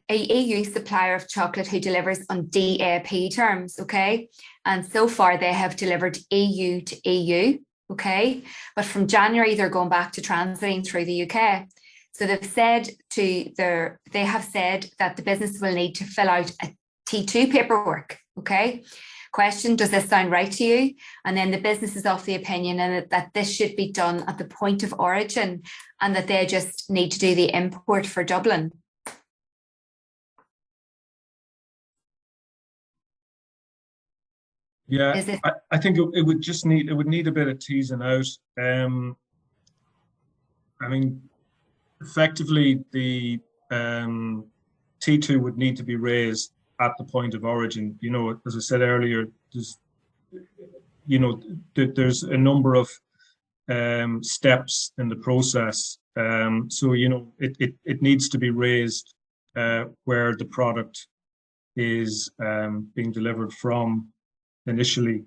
a EU supplier of chocolate who delivers on DAP terms, okay? And so far they have delivered EU to EU, okay? But from January, they're going back to transiting through the UK. So they have said that the business will need to fill out a T2 paperwork, okay? Question, does this sound right to you? And then the business is of the opinion that this should be done at the point of origin and that they just need to do the import for Dublin. Yeah, I think it would need a bit of teasing out. I mean, effectively the T2 would need to be raised at the point of origin. You know, as I said earlier, there's a number of steps in the process. So, you know, it needs to be raised where the product is being delivered from initially.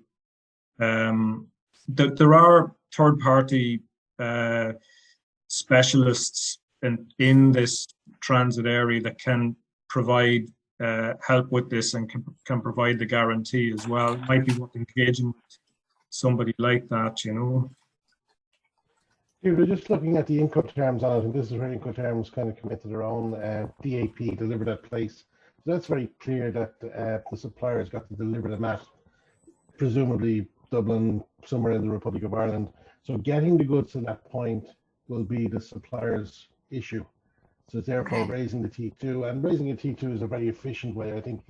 There are third-party specialists in this transit area that can provide help with this and can provide the guarantee as well. It might be worth engaging with somebody like that, you know. We're just looking at the Incoterms on it, and this is where Incoterms kind of commit to their own DAP, delivered at place. So that's very clear that the supplier's got to deliver them at, presumably Dublin, somewhere in the Republic of Ireland. So getting the goods to that point will be the supplier's issue. So therefore raising the T2, and raising a T2 is a very efficient way. I think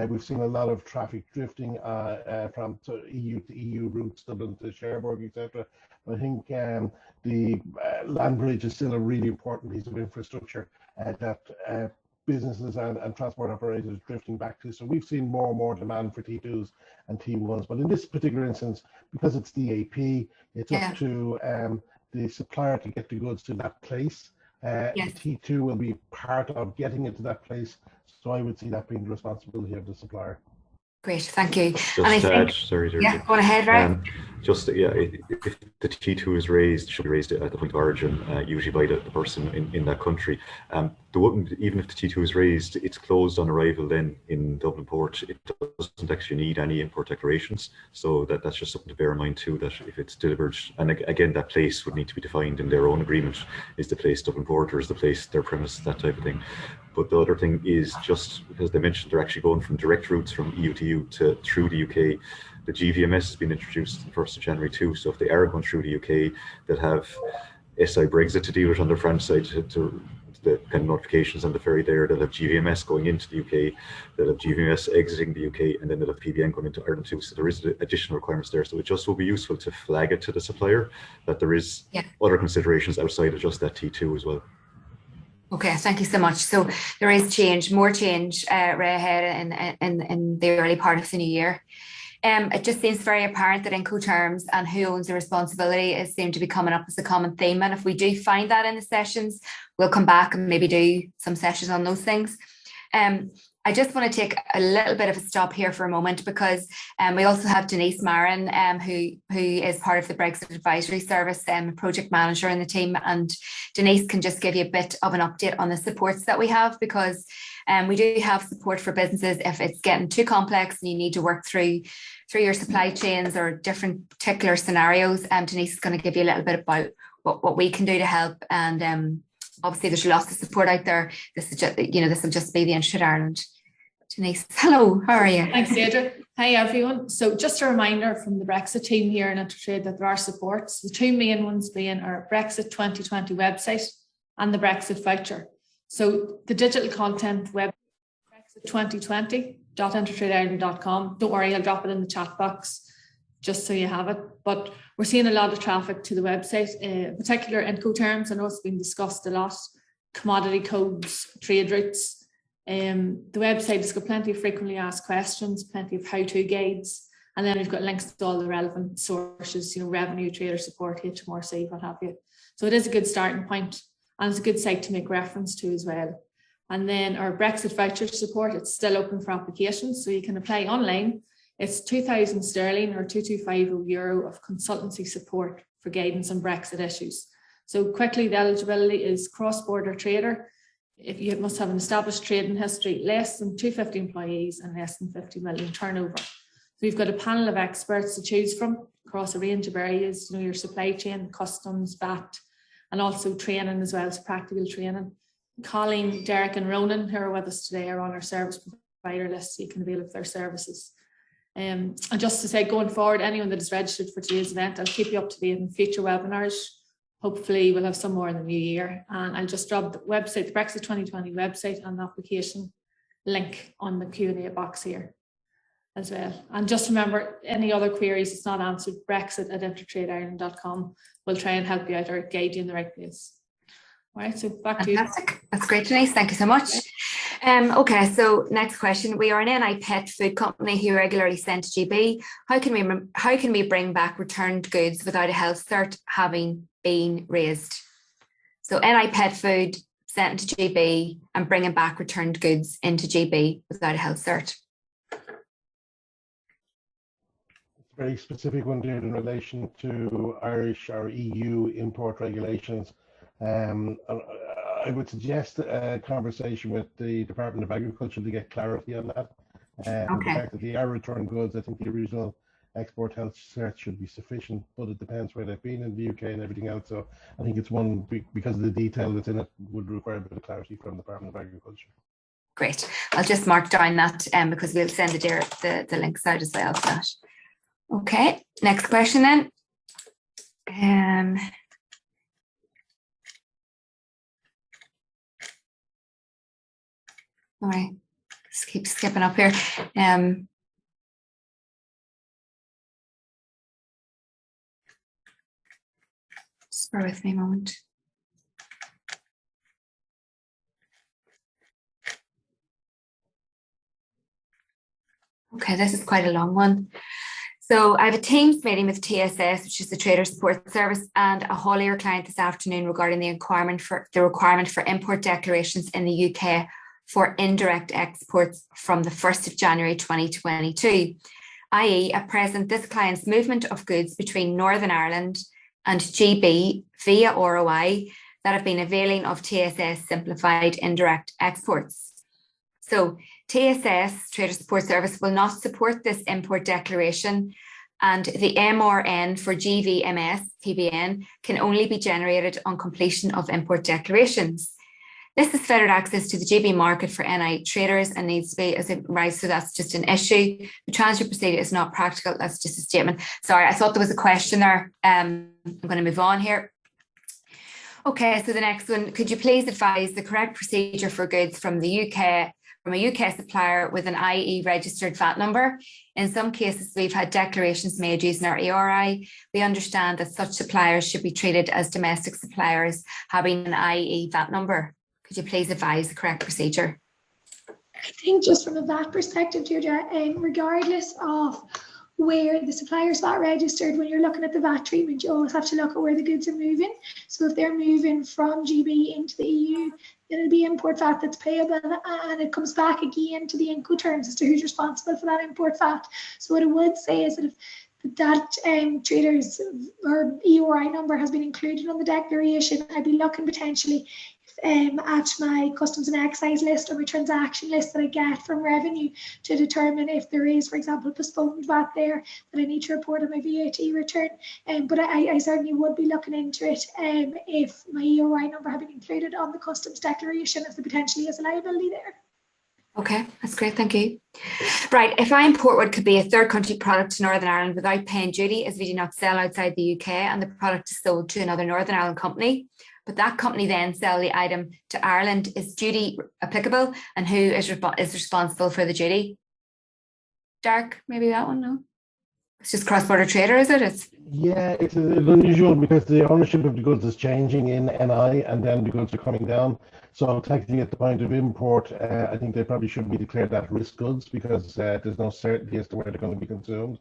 we've seen a lot of traffic drifting from EU to EU routes, Dublin to Cherbourg, etc. I think the land bridge is still a really important piece of infrastructure that businesses and transport operators drifting back to. So we've seen more and more demand for T2s and T1s. But in this particular instance, because it's DAP, it's up to the supplier to get the goods to that place. Yes. The T2 will be part of getting it to that place. So I would see that being the responsibility of the supplier. Great, thank you. Just and I to think, add, sorry, go on ahead, right? If the T2 is raised, it should be raised at the point of origin, usually by the person in that country. Even if the T2 is raised, it's closed on arrival then in Dublin Port. It doesn't actually need any import declarations. So that's just something to bear in mind too, that if it's delivered, and again, that place would need to be defined in their own agreement. Is the place Dublin Port or is the place their premise, that type of thing. But the other thing is, just because they mentioned they're actually going from direct routes from EU to EU through the UK, the GVMS has been introduced the 1st of January too. So if they are going through the UK, that have SI Brexit to deal with on their French side, to the kind of notifications on the ferry there, they'll have GVMS going into the UK, they'll have GVMS exiting the UK, and then they'll have PBN going into Ireland too. So there is additional requirements there. So it just will be useful to flag it to the supplier that there is other considerations outside of just that T2 as well. Okay, thank you so much. So there is more change right ahead in the early part of the new year. It just seems very apparent that Incoterms and who owns the responsibility is seem to be coming up as a common theme. And if we do find that in the sessions, we'll come back and maybe do some sessions on those things. I just want to take a little bit of a stop here for a moment, because we also have Denise Marin, who is part of the Brexit Advisory Service, project manager in the team. And Denise can just give you a bit of an update on the supports that we have, because we do have support for businesses if it's getting too complex and you need to work through your supply chains or different particular scenarios. Denise is going to give you a little bit about what we can do to help. And obviously there's lots of support out there. This is just, this will just be the InterTradeIreland. Denise, hello, how are you? Thanks, Deirdre. Hi, everyone. So just a reminder from the Brexit team here in InterTrade that there are supports. The two main ones being our Brexit 2020 website and the Brexit Voucher. So the digital content web, brexit2020.intertradeireland.com. Don't worry, I'll drop it in the chat box just so you have it. But we're seeing a lot of traffic to the website, in particular Incoterms. I know it's been discussed a lot. Commodity codes, trade routes. The website has got plenty of frequently asked questions, plenty of how-to guides, and then we've got links to all the relevant sources, revenue, trader support, HMRC, what have you. So it is a good starting point, and it's a good site to make reference to as well. And then our Brexit voucher support, it's still open for applications, so you can apply online. It's 2,000 sterling or €2,250 of consultancy support for guidance on Brexit issues. So quickly, the eligibility is cross-border trader. If you must have an established trading history, less than 250 employees and less than 50 million turnover. So we've got a panel of experts to choose from across a range of areas, your supply chain, customs, VAT, and also training as well as practical training. Colleen, Derek and Ronan, who are with us today, are on our service provider list, so you can avail of their services. And just to say, going forward, anyone that is registered for today's event, I'll keep you up to date in future webinars. Hopefully we'll have some more in the new year, and I'll just drop the website, the Brexit 2020 website, and the application link on the Q&A box here as well. And just remember, any other queries it's not answered, brexit@intertradeireland.com. We'll try and help you out or guide you in the right place. All right, so back to you. Fantastic. That's great, Denise. Thank you so much. Okay, so next question. We are an NI pet food company who regularly send to GB. How can we bring back returned goods without a health cert having been raised? So NI pet food sent to GB and bringing back returned goods into GB without a health cert. It's a very specific one there in relation to Irish or EU import regulations. I would suggest a conversation with the Department of Agriculture to get clarity on that. The fact that they are return goods, I think the original export health cert should be sufficient, but it depends where they've been in the UK and everything else. So I think it's one, because of the detail that's in it, would require a bit of clarity from the Department of Agriculture. Great. I'll just mark down that because we'll send the links out as well for that. Okay, next question then. All right, just keep skipping up here. Just bear with me a moment. Okay, this is quite a long one. So I have a Teams meeting with TSS, which is the Trader Support Service, and a haulier client this afternoon regarding the requirement for import declarations in the UK for indirect exports from the 1st of January 2022, i.e. at present this client's movement of goods between Northern Ireland and GB via ROI that have been availing of TSS simplified indirect exports. So TSS, Trader Support Service, will not support this import declaration, and the MRN for GVMS PBN can only be generated on completion of import declarations. This is fettered access to the GB market for NI traders and needs to be, as it right, so that's just an issue. The transfer procedure is not practical, that's just a statement. Sorry, I thought there was a question there. I'm going to move on here. Okay, so the next one, could you please advise the correct procedure for goods from the UK, from a UK supplier with an IE registered VAT number? In some cases, we've had declarations made using our Eori. We understand that such suppliers should be treated as domestic suppliers having an IE VAT number. Could you please advise the correct procedure? I think just from a VAT perspective, Deirdre, regardless of where the supplier's VAT registered, when you're looking at the VAT treatment, you always have to look at where the goods are moving. So if they're moving from GB into the EU, then it'll be import VAT that's payable, and it comes back again to the Incoterms as to who's responsible for that import VAT. So what I would say is that if that trader's or Eori number has been included on the declaration, I'd be looking potentially at my customs and excise list or my transaction list that I get from revenue to determine if there is, for example, postponed VAT there that I need to report on my VAT return. But I certainly would be looking into it if my EOI number had been included on the customs declaration, if there potentially is a liability there. Okay, that's great, thank you. Right, if I import what could be a third country product to Northern Ireland without paying duty, as we do not sell outside the UK, and the product is sold to another Northern Ireland company, but that company then sell the item to Ireland, is duty applicable, and who is responsible for the duty? Dark, maybe that one, no? It's just cross-border trader, is it? Yeah, it's unusual because the ownership of the goods is changing in NI, and then the goods are coming down. So technically at the point of import, I think they probably should be declared at-risk goods because there's no certainty as to where they're going to be consumed.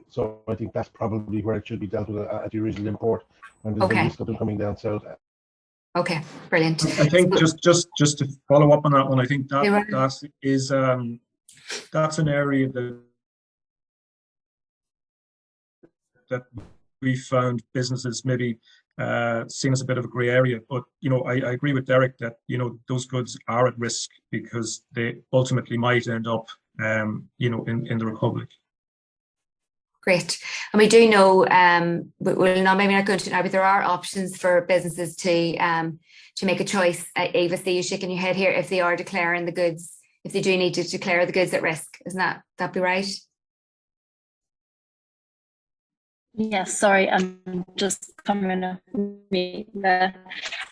So I think that's probably where it should be dealt with at the original import, and there's no risk of them coming down south. Okay, brilliant. I think just to follow up on that one, I think that is that's an area that we found businesses maybe seen as a bit of a grey area. But I agree with Derek that those goods are at risk because they ultimately might end up in the Republic. Great. And we do know, we'll not maybe not go into it now, but there are options for businesses to make a choice. Ava, see you shaking your head here, if they are declaring the goods, if they do need to declare the goods at risk. Isn't that be right? Yes, sorry, I'm just coming up there.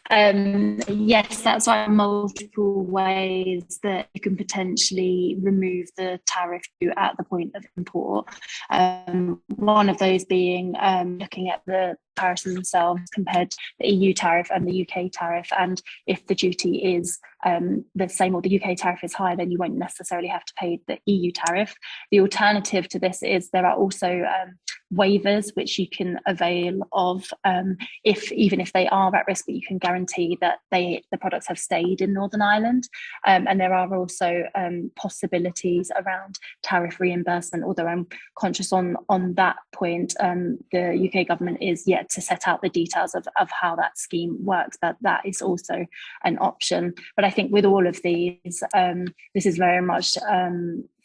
Yes, that's right. Multiple ways that you can potentially remove the tariff at the point of import. One of those being looking at the comparisons themselves compared to the EU tariff and the UK tariff. And if the duty is the same or the UK tariff is higher, then you won't necessarily have to pay the EU tariff. The alternative to this is there are also waivers which you can avail of even if they are at risk, but you can guarantee that the products have stayed in Northern Ireland. And there are also possibilities around tariff reimbursement, although I'm conscious on that point, the UK government is yet to set out the details of how that scheme works, but that is also an option. But I think with all of these, this is very much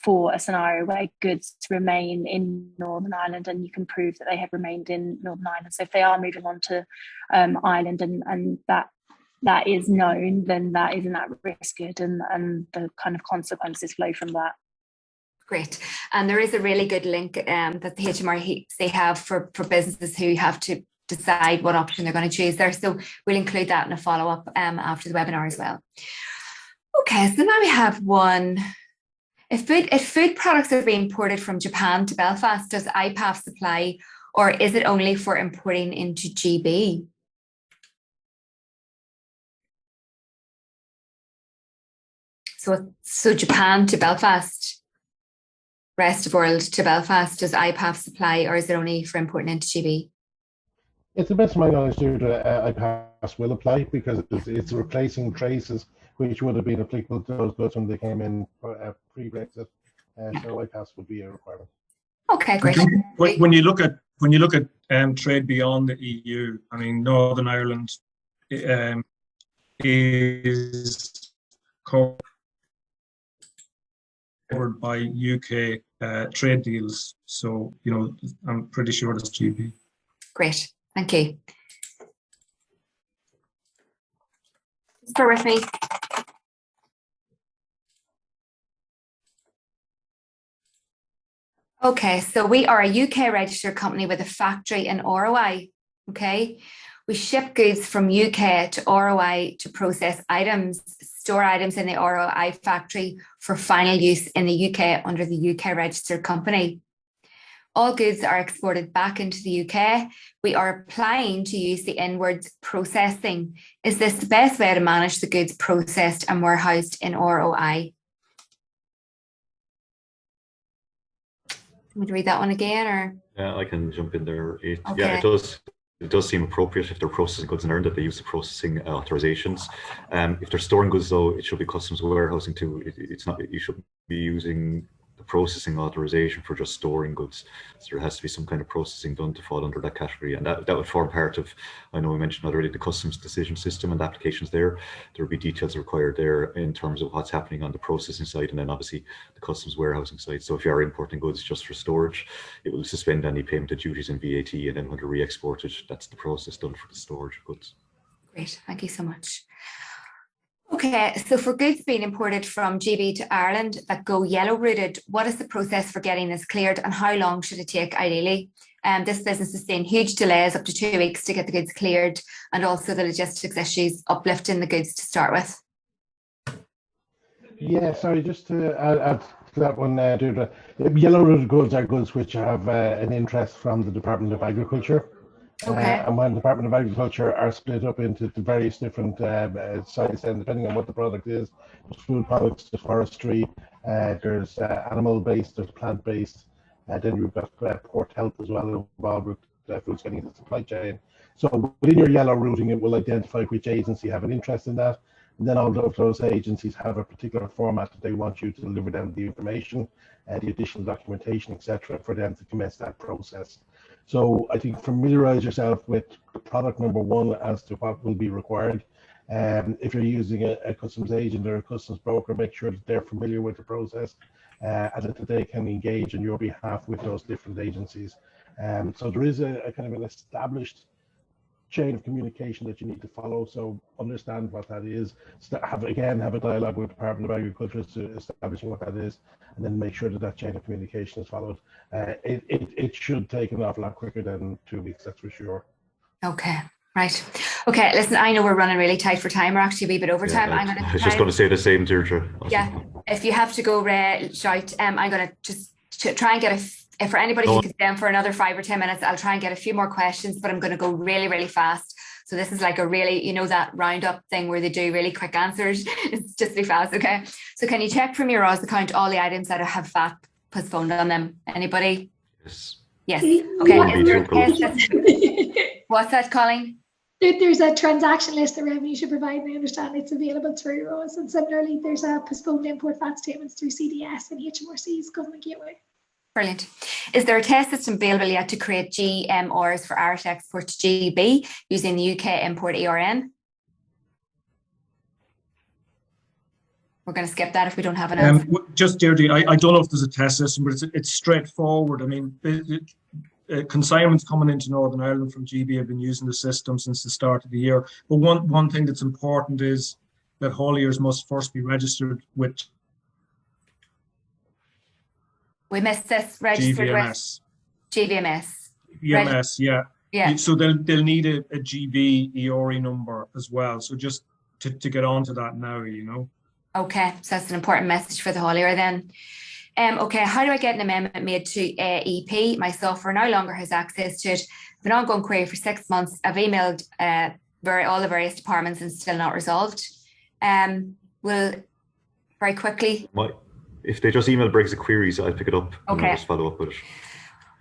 for a scenario where goods remain in Northern Ireland and you can prove that they have remained in Northern Ireland. So if they are moving on to Ireland and that is known, then that is an at-risk good and the kind of consequences flow from that. Great. And there is a really good link that the HMRC have for businesses who have to decide what option they're going to choose there. So we'll include that in a follow-up after the webinar as well. Okay, so now we have one. If food products are being imported from Japan to Belfast, does IPAF supply, or is it only for importing into GB? So Japan to Belfast, rest of world to Belfast, does IPAF supply, or is it only for importing into GB? It's the best of my knowledge here that IPAS will apply because it's replacing traces which would have been applicable to those goods when they came in pre-Brexit. So IPAS would be a requirement. Okay, great. When you look at trade beyond the EU, I mean, Northern Ireland is covered by UK trade deals. So, you know, I'm pretty sure it's GB. Great, thank you. Bear with me. Okay, so we are a UK registered company with a factory in ROI. Okay, we ship goods from UK to ROI to process items, store items in the ROI factory for final use in the UK under the UK registered company. All goods are exported back into the UK. We are applying to use the inwards processing. Is this the best way to manage the goods processed and warehoused in ROI? Want me to read that one again, or? Yeah, I can jump in there. Okay. Yeah, it does seem appropriate if they're processing goods in Ireland that they use the processing authorizations. If they're storing goods, though, it should be customs warehousing too. It's not. You shouldn't be using the processing authorization for just storing goods. So there has to be some kind of processing done to fall under that category, and that would form part of. I know we mentioned already the customs decision system and the applications there. There would be details required there in terms of what's happening on the processing side, and then obviously the customs warehousing side. So if you are importing goods just for storage, it will suspend any payment of duties and VAT, and then when they're re-exported, that's the process done for the storage of goods. Great, thank you so much. Okay, so for goods being imported from GB to Ireland that go yellow routed, what is the process for getting this cleared and how long should it take ideally? This business is seeing huge delays, up to 2 weeks to get the goods cleared, and also the logistics issues uplifting the goods to start with. Yeah, sorry, just to add to that one, Deirdre, yellow routed goods are goods which have an interest from the Department of Agriculture. Okay. And when the Department of Agriculture are split up into the various different sites, and depending on what the product is, there's food products, there's forestry, there's animal-based, there's plant-based, then you've got port health as well involved with foods getting into the supply chain. So within your yellow routing, it will identify which agency have an interest in that, and then all of those agencies have a particular format that they want you to deliver them the information, the additional documentation, etc., for them to commence that process. So I think familiarize yourself with the product number one as to what will be required. If you're using a customs agent or a customs broker, make sure that they're familiar with the process and that they can engage on your behalf with those different agencies. So there is a kind of an established chain of communication that you need to follow. So understand what that is. Have a dialogue with the Department of Agriculture to establishing what that is, and then make sure that that chain of communication is followed. It should take an awful lot quicker than 2 weeks, that's for sure. Okay, right. Okay, listen, I know we're running really tight for time. We're actually a wee bit over time. I was just going to say the same, Deirdre. Yeah, if you have to go, Ray, shout. I'm going to just try and get if for anybody who could stay on for another 5 or 10 minutes, I'll try and get a few more questions, but I'm going to go really, really fast. So this is like a really, you know, that roundup thing where they do really quick answers. It's just be fast, okay? So can you check from your Roz account all the items that have VAT postponed on them? Anybody? Yes. Yes. Okay. Is there a test system? There's What's that, Colleen? a transaction list that Revenue should provide, and I understand it's available through Ross. And similarly, there's a postponed import VAT statements through CDS and HMRC's government gateway. Brilliant. Is there a test system available yet to create GMRs for Irish export to GB using the UK import ERN? We're going to skip that if we don't have an answer. Just Deirdre, I don't know if there's a test system, but it's straightforward. I mean, consignments coming into Northern Ireland from GB have been using the system since the start of the year. But one thing that's important is that hauliers must first be registered with We missed this. Registered GVMS. with GVMS. GVMS, yeah. Yeah. So they'll need a GB Eori number as well. So just to get onto that now, you know. Okay, so that's an important message for the haulier then. Okay, how do I get an amendment made to EP? My software no longer has access to it. I've been ongoing query for 6 months. I've emailed all the various departments and still not resolved. We'll very quickly. If they just email Brexit queries, I'll pick it up and Okay. I'll just follow up with it.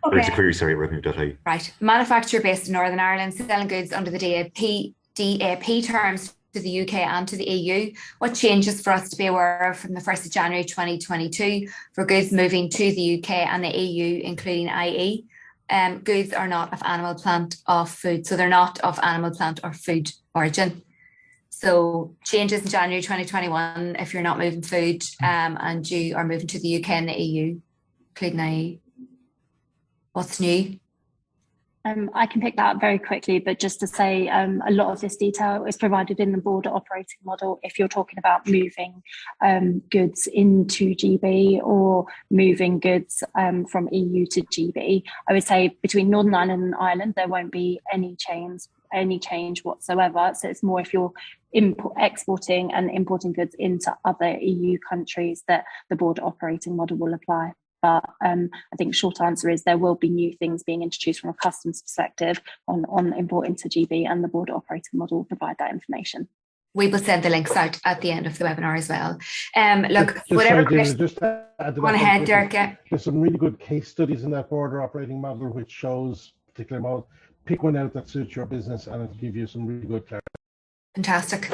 Okay. Brexit queries, sorry, revenue.ie. Right. Manufacturer based in Northern Ireland selling goods under the DAP terms to the UK and to the EU. What changes for us to be aware of from the 1st of January 2022 for goods moving to the UK and the EU, including IE? Goods are not of animal, plant, or food. So they're not of animal, plant, or food origin. So changes in January 2021 if you're not moving food and you are moving to the UK and the EU, including IE. What's new? I can pick that up very quickly, but just to say a lot of this detail is provided in the border operating model if you're talking about moving goods into GB or moving goods from EU to GB. I would say between Northern Ireland and Ireland, there won't be any change whatsoever. So it's more if you're exporting and importing goods into other EU countries that the border operating model will apply. But I think short answer is there will be new things being introduced from a customs perspective on importing to GB, and the border operating model will provide that information. We will send the links out at the end of the webinar as well. Look, Just whatever sorry, question. just to add to Go on that, ahead, Derek. Yeah. There's some really good case studies in that border operating model which shows particular model. Pick one out that suits your business and it'll give you some really good clarity. Fantastic.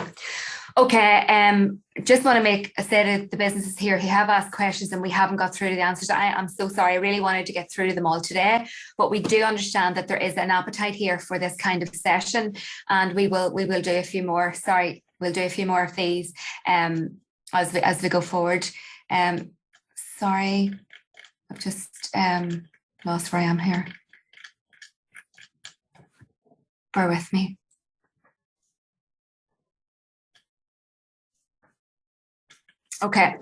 Okay, just want to say to the businesses here who have asked questions and we haven't got through to the answers. I'm so sorry. I really wanted to get through to them all today, but we do understand that there is an appetite here for this kind of session, and we will do a few more. Sorry, we'll do a few more of these as we go forward. Sorry, I've just lost where I am here. Bear with me. Okay,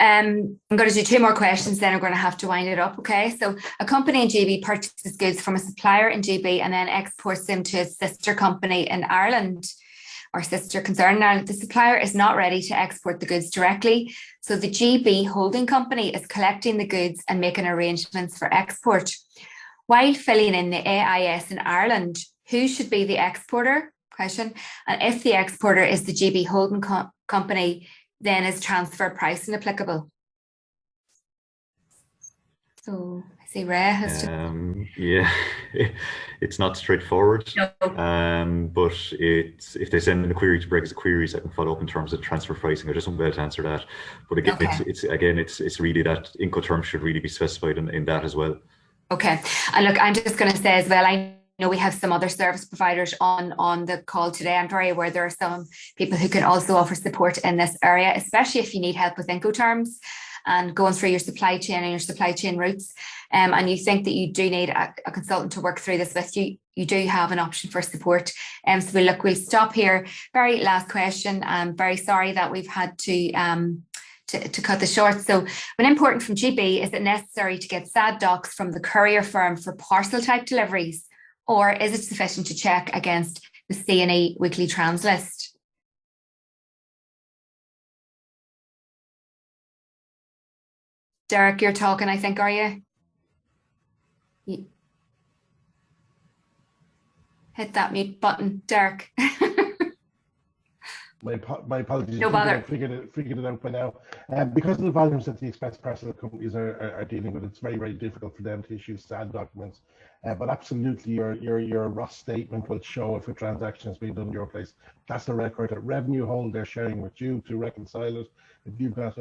I'm going to do 2 more questions, then we're going to have to wind it up. Okay, so a company in GB purchases goods from a supplier in GB and then exports them to a sister company in Ireland or sister concern in Ireland. The supplier is not ready to export the goods directly, so the GB holding company is collecting the goods and making arrangements for export. While filling in the AIS in Ireland, who should be the exporter? Question. And if the exporter is the GB holding company, then is transfer pricing applicable? So I see Ray has yeah, it's not straightforward. No. But if they send in a query to Brexit queries, I can follow up in terms of transfer pricing. I just won't be able to answer that. But again, Okay. it's really that Incoterms should really be specified in that as well. Okay, and look, I'm just going to say as well, I know we have some other service providers on the call today. I'm very aware there are some people who can also offer support in this area, especially if you need help with Incoterms and going through your supply chain and your supply chain routes. And you think that you do need a consultant to work through this with you, you do have an option for support. So we'll stop here. Very last question. I'm very sorry that we've had to cut this short. So when importing from GB, is it necessary to get SAD docs from the courier firm for parcel type deliveries? Or is it sufficient to check against the C&E weekly trans list? Derek, you're talking, I think, are you? Hit that mute button, Derek. My apologies. No bother. Figured it out by now. Because of the volumes that the express parcel companies are dealing with, it's very, very difficult for them to issue SAD documents. But absolutely, your Ross statement will show if a transaction has been done in your place. That's the record that revenue hold they're sharing with you to reconcile it. If you've got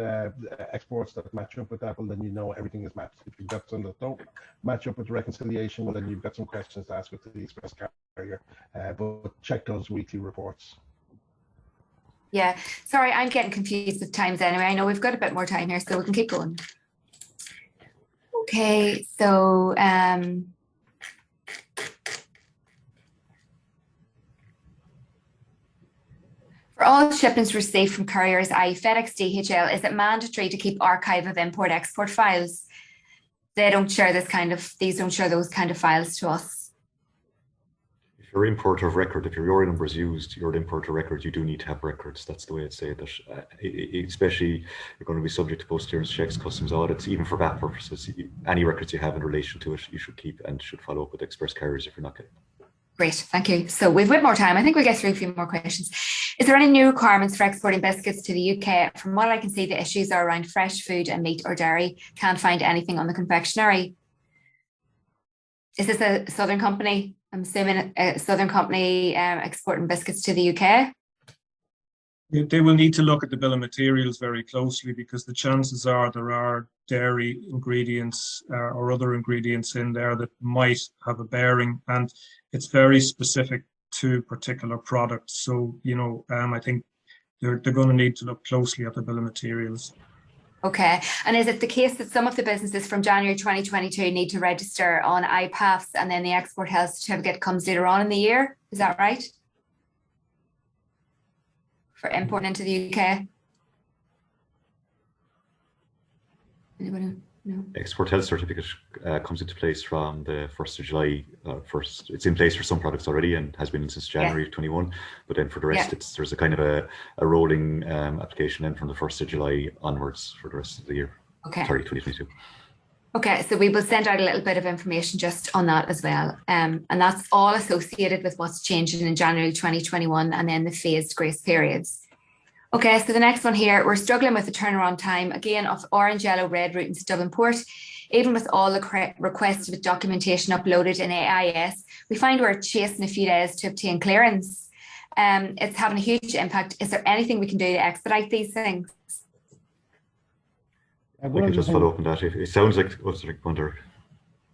exports that match up with that, well, then you know everything is matched. If you've got some that don't match up with the reconciliation, well, then you've got some questions to ask with the express carrier. But check those weekly reports. Yeah, sorry, I'm getting confused with times anyway. I know we've got a bit more time here, so we can keep going. Okay, so for all shipments received from carriers, i.e. FedEx, DHL, is it mandatory to keep archive of import-export files? They don't share these don't share those kind of files to us. If your importer of record, if your Eori number is used, your importer record, you do need to have records. That's the way I'd say that. Especially, you're going to be subject to post-clearance checks, customs audits, even for VAT purposes. Any records you have in relation to it, you should keep and should follow up with express carriers if you're not getting them. Great, thank you. So we've a bit more time. I think we'll get through a few more questions. Is there any new requirements for exporting biscuits to the UK? From what I can see, the issues are around fresh food and meat or dairy. Can't find anything on the confectionery. Is this a Southern company? I'm assuming a Southern company exporting biscuits to the UK? They will need to look at the bill of materials very closely, because the chances are there are dairy ingredients or other ingredients in there that might have a bearing, and it's very specific to particular products. So, you know, I think they're going to need to look closely at the bill of materials. Okay, and is it the case that some of the businesses from January 2022 need to register on IPAFs and then the export health certificate comes later on in the year? Is that right? For importing into the UK? Anybody? No. Export health certificate comes into place from the 1st of July. It's in place for some products already and has been since January 21. But then for the rest, there's a kind of a rolling application in from the 1st of July onwards for the rest of the year. Okay. Sorry, 2022. Okay, so we will send out a little bit of information just on that as well. And that's all associated with what's changing in January 2021 and then the phased grace periods. Okay, so the next one here, we're struggling with the turnaround time, again, of orange, yellow, red route into Dublin Port. Even with all the requested documentation uploaded in AIS, we find we're chasing a few days to obtain clearance. It's having a huge impact. Is there anything we can do to expedite these things? I can just follow up on that. It sounds like, Wonder.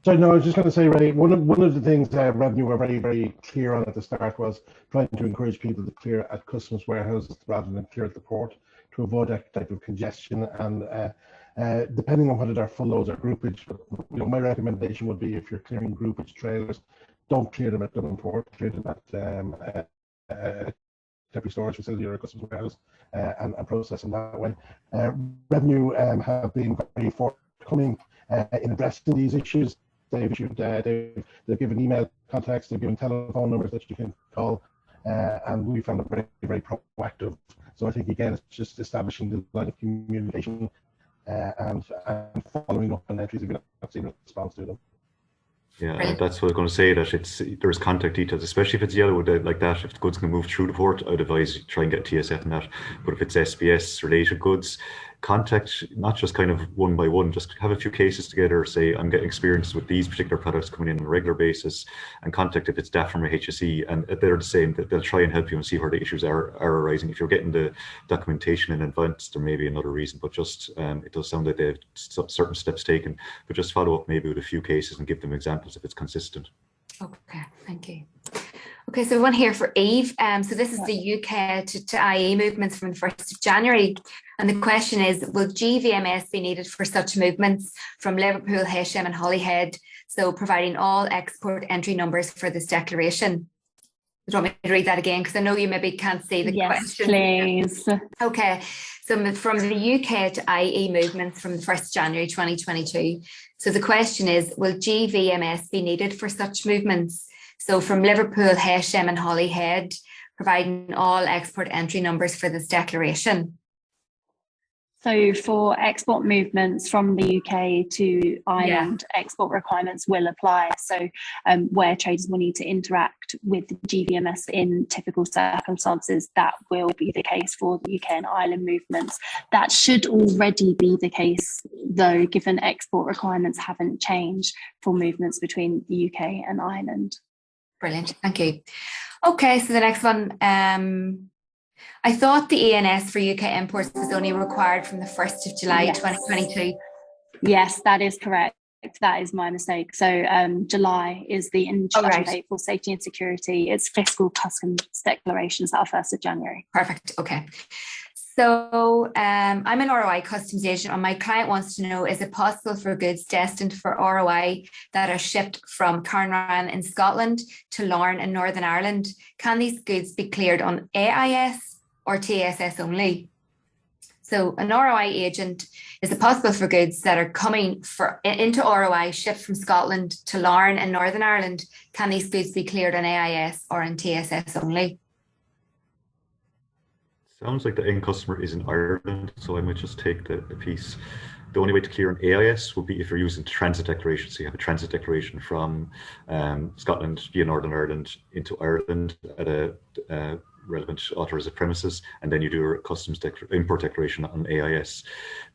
So no, I was just going to say, Ray, one of the things that Revenue were very, very clear on at the start was trying to encourage people to clear at customs warehouses rather than clear at the port to avoid that type of congestion. And depending on whether they're full loads or groupage, you know, my recommendation would be if you're clearing groupage trailers, don't clear them at Dublin Port, clear them at temporary storage facility or a customs warehouse and process them that way. Revenue have been very forthcoming in addressing these issues. They've issued, they've given email contacts, they've given telephone numbers that you can call, and we found it very, very proactive. So I think, again, it's just establishing the line of communication and following up on entries if you're not seeing a response to them. Yeah, that's what I'm going to say, that there's contact details, especially if it's yellow like that. If the goods can move through the port, I'd advise you try and get TSF in that. But if it's SBS related goods, contact not just kind of one by one, just have a few cases together, say I'm getting experience with these particular products coming in on a regular basis, and contact if it's DAF from a HSE, and they're the same, they'll try and help you and see where the issues are arising. If you're getting the documentation in advance, there may be another reason, but just it does sound like they have certain steps taken, but just follow up maybe with a few cases and give them examples if it's consistent. Okay, thank you. Okay, so one here for Eve. So this is the UK to IE movements from the 1st of January. And the question is, will GVMS be needed for such movements from Liverpool, Heysham and Holyhead? So providing all export entry numbers for this declaration. Do you want me to read that again? Because I know you maybe can't see the question. Yes, please. Okay, so from the UK to IE movements from the 1st of January 2022. So the question is, will GVMS be needed for such movements? So from Liverpool, Heysham and Holyhead, providing all export entry numbers for this declaration. So for export movements from the UK to Ireland, export requirements will apply. So where traders will need to interact with the GVMS in typical circumstances, that will be the case for the UK and Ireland movements. That should already be the case, though, given export requirements haven't changed for movements between the UK and Ireland. Brilliant, thank you. Okay, so the next one. I thought the ENS for UK imports was only required from the 1st of July 2022. Yes, that is correct. That is my mistake. So July is the introduction date for safety and security. It's fiscal customs declarations that are 1st of January. Perfect, okay. So I'm an ROI customs agent and my client wants to know, is it possible for goods destined for ROI that are shipped from Carnarvon in Scotland to Larne in Northern Ireland, can these goods be cleared on AIS or TSS only? So an ROI agent, is it possible for goods that are coming into ROI shipped from Scotland to Larne in Northern Ireland, can these goods be cleared on AIS or on TSS only? Sounds like the end customer is in Ireland, so I might just take the piece. The only way to clear an AIS would be if you're using transit declaration. So you have a transit declaration from Scotland via Northern Ireland into Ireland at a relevant authorised premises, and then you do a customs import declaration on AIS.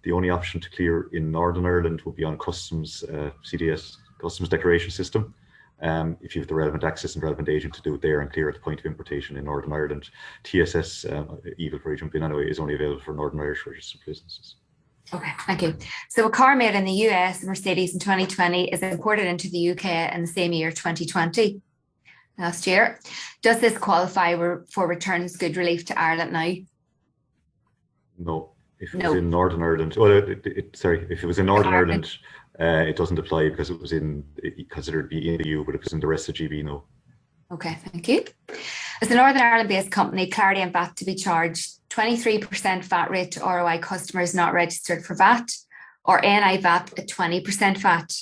The only option to clear in Northern Ireland will be on customs CDS customs declaration system. If you have the relevant access and relevant agent to do it there and clear at the point of importation in Northern Ireland. TSS, Evil for jump in anyway, is only available for Northern Irish registered businesses. Okay, thank you. So a car made in the US, Mercedes in 2020, is imported into the UK in the same year, 2020, last year. Does this qualify for returns good relief to Ireland now? No. If it was in Northern Ireland, if it was in Northern Ireland, it doesn't apply because it was considered be in the EU, but if it's in the rest of GB, no. Okay, thank you. As a Northern Ireland-based company, Clarity and VAT to be charged 23% VAT rate to ROI customers not registered for VAT, or NI VAT at 20% VAT.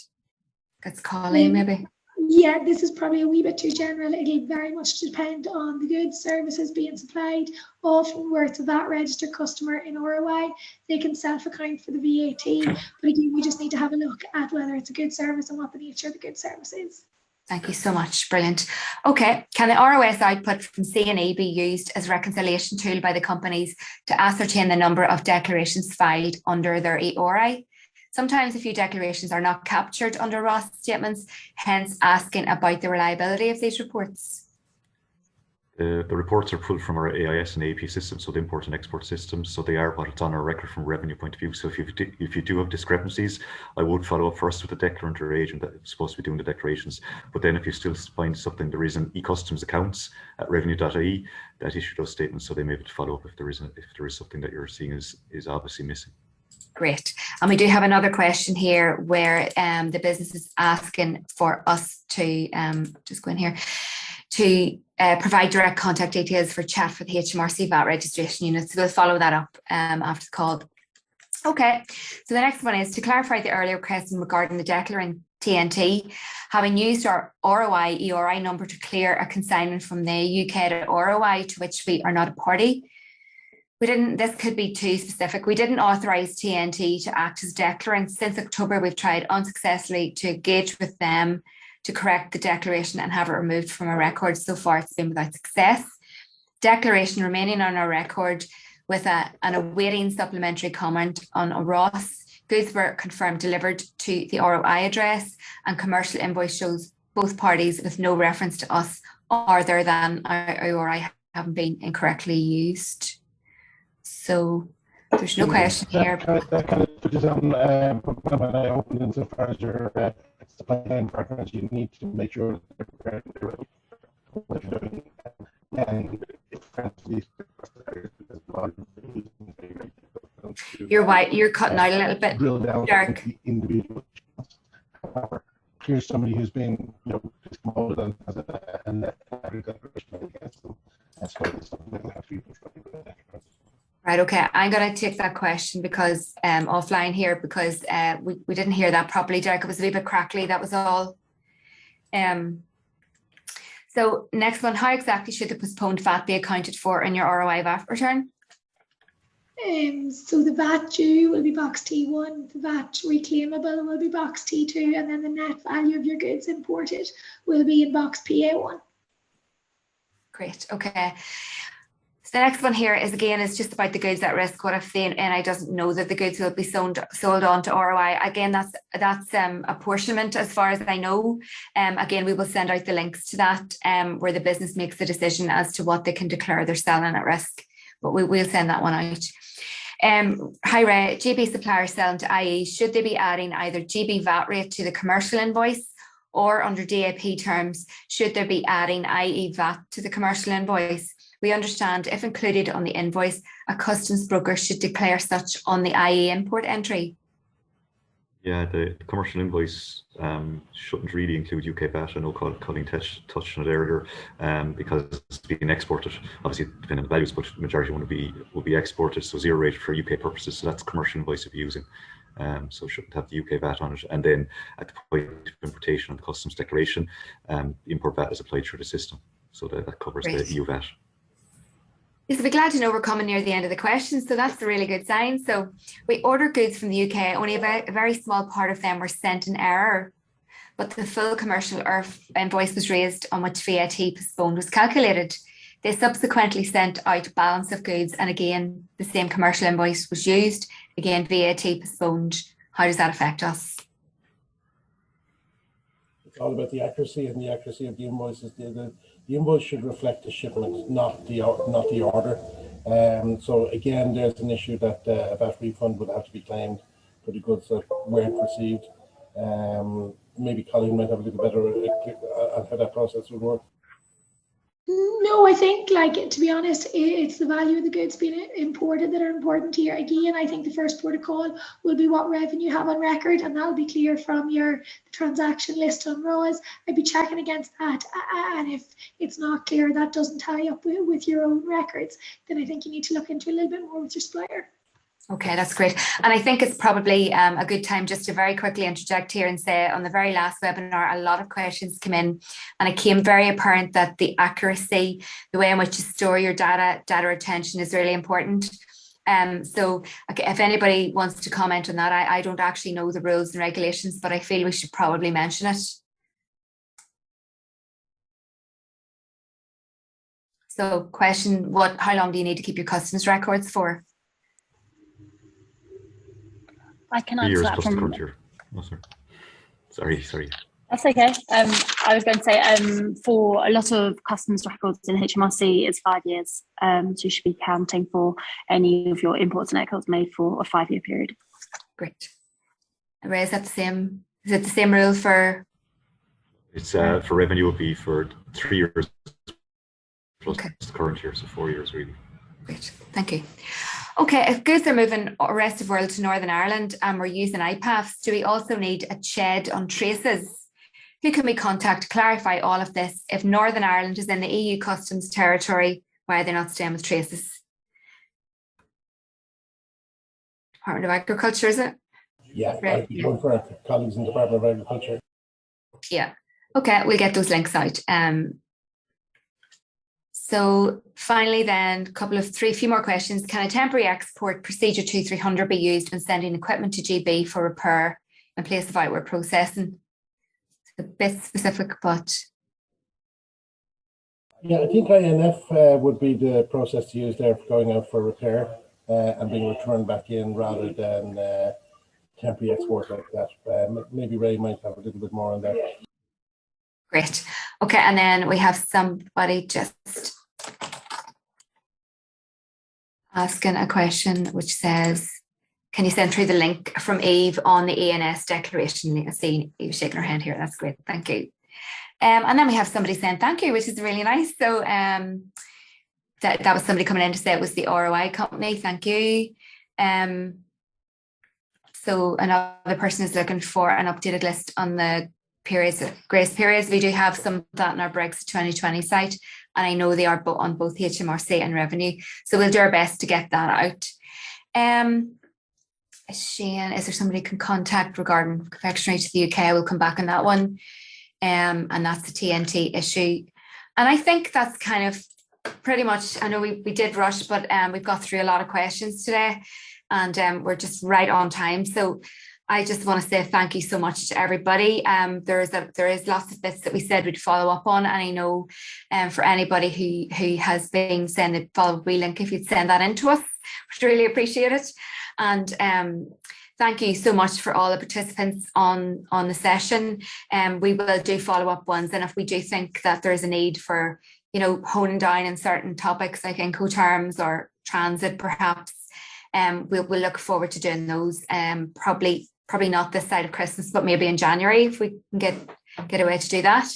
That's Colleen, maybe. Yeah, this is probably a wee bit too general. It'll very much depend on the goods, services being supplied. Often where it's a VAT registered customer in ROI, they can self-account for the VAT. But again, we just need to have a look at whether it's a good service and what the nature of the good service is. Thank you so much. Brilliant. Okay, can the ROS output from C&E be used as a reconciliation tool by the companies to ascertain the number of declarations filed under their Eori? Sometimes a few declarations are not captured under ROS statements, hence asking about the reliability of these reports. The reports are pulled from our AIS and AP systems, so the import and export systems. So they are what's on our record from a revenue point of view. So if you do have discrepancies, I would follow up first with the declarant or agent that's supposed to be doing the declarations. But then if you still find something, there is an e-customs accounts at revenue.ie that issue those statements, so they may be to follow up if there is something that you're seeing is obviously missing. Great. And we do have another question here where the business is asking for us to just go in here to provide direct contact details for chat for the HMRC VAT registration unit. So we'll follow that up after the call. Okay, so the next one is to clarify the earlier question regarding the declarant TNT, having used our ROI Eori number to clear a consignment from the UK to ROI to which we are not a party. This could be too specific. We didn't authorise TNT to act as declarant. Since October, we've tried unsuccessfully to engage with them to correct the declaration and have it removed from our record. So far, it's been without success. Declaration remaining on our record with an awaiting supplementary comment on a ROS. Goods were confirmed delivered to the ROI address, and commercial invoice shows both parties with no reference to us other than our ROI having been incorrectly used. So there's no question here. That kind of puts on when I open insofar as your supply chain partners, you need to make sure that they're what you're doing. And You're cutting out a little bit. Drill down Derek. Individual. However, here's somebody who's been, promoted and has a declaration against them. That's why there's something that will have to be put. Right, okay. I'm going to take that question because offline here because we didn't hear that properly, Derek. It was a wee bit crackly, that was all. So next one, how exactly should the postponed VAT be accounted for in your ROI VAT return? So the VAT due will be box T1, the VAT reclaimable will be box T2, and then the net value of your goods imported will be in box PA1. Great. Okay. So the next one here is just about the goods at risk. What if the NI doesn't know that the goods will be sold on to ROI? Again, that's apportionment as far as I know. Again, we will send out the links to that where the business makes the decision as to what they can declare they're selling at risk. But we'll send that one out. Hi Ray, GB suppliers selling to IE, should they be adding either GB VAT rate to the commercial invoice, or under DAP terms, should they be adding IE VAT to the commercial invoice? We understand if included on the invoice, a customs broker should declare such on the IE import entry. Yeah, the commercial invoice shouldn't really include UK VAT. I know Colleen touched on it earlier, because it's being exported. Obviously, depending on the values, but the majority will be exported, so zero rate for UK purposes. So that's commercial invoice you'll be using. So it shouldn't have the UK VAT on it. And then at the point of importation on the customs declaration, the import VAT is applied through the system, so that covers the EU VAT. Yes, I'll be glad to know we're coming near the end of the questions, so that's a really good sign. So we order goods from the UK, only a very small part of them were sent in error, but the full commercial invoice was raised on which VAT postponed was calculated. They subsequently sent out balance of goods, and again, the same commercial invoice was used. Again, VAT postponed. How does that affect us? It's all about the accuracy and the accuracy of the invoices. The invoice should reflect the shipment, not the order. So again, there's an issue that a VAT refund would have to be claimed for the goods that weren't received. Maybe Colleen might have a little better on how that process would work. No, I think, to be honest, it's the value of the goods being imported that are important here. Again, I think the first protocol will be what revenue you have on record, and that'll be clear from your transaction list on ROAS. I'd be checking against that, and if it's not clear, that doesn't tie up with your own records, then I think you need to look into a little bit more with your supplier. Okay, that's great. And I think it's probably a good time just to very quickly interject here and say on the very last webinar, a lot of questions came in, and it came very apparent that the accuracy, the way in which you store your data retention is really important. So if anybody wants to comment on that, I don't actually know the rules and regulations, but I feel we should probably mention it. So question, how long do you need to keep your customs records for? I can answer that from. Oh, sorry. That's okay. I was going to say, for a lot of customs records in HMRC, it's 5 years. So you should be counting for any of your imports and exports made for a 5-year period. Great. Ray, is that the same? Is it the same rule for? It's for revenue would be for 3 years plus the current year, so 4 years really. Great, thank you. Okay, if goods are moving rest of the world to Northern Ireland and we're using IPAFs, do we also need a CHED on traces? Who can we contact to clarify all of this? If Northern Ireland is in the EU customs territory, why are they not staying with traces? Department of Agriculture, is it? Yeah, right. For our colleagues in the Department of Agriculture. Yeah, okay, we'll get those links out. So finally then, few more questions. Can a temporary export procedure 2300 be used when sending equipment to GB for repair in place of outward processing? It's a bit specific, but. Yeah, I think INF would be the process to use there for going out for repair and being returned back in rather than temporary export like that. Maybe Ray might have a little bit more on that. Great. Okay, and then we have somebody just asking a question which says, can you send through the link from Eve on the ANS declaration? I see Eve shaking her hand here. That's great. Thank you. And then we have somebody saying thank you, which is really nice. So that was somebody coming in to say it was the ROI company. Thank you. So another person is looking for an updated list on the grace periods. We do have some of that on our Brexit 2020 site, and I know they are on both HMRC and Revenue, so we'll do our best to get that out. Shane, is there somebody you can contact regarding confectionery to the UK? We'll come back on that one, and that's the TNT issue, and I think that's kind of pretty much, I know we did rush, but we've got through a lot of questions today, and we're just right on time. So I just want to say thank you so much to everybody. There is lots of bits that we said we'd follow up on, and I know for anybody who has been saying the follow-up link, if you'd send that in to us, we'd really appreciate it. And thank you so much for all the participants on the session. We will do follow-up ones, and if we do think that there is a need for, honing down in certain topics like Incoterms or transit, perhaps, we'll look forward to doing those. Probably not this side of Christmas, but maybe in January if we can get a way to do that.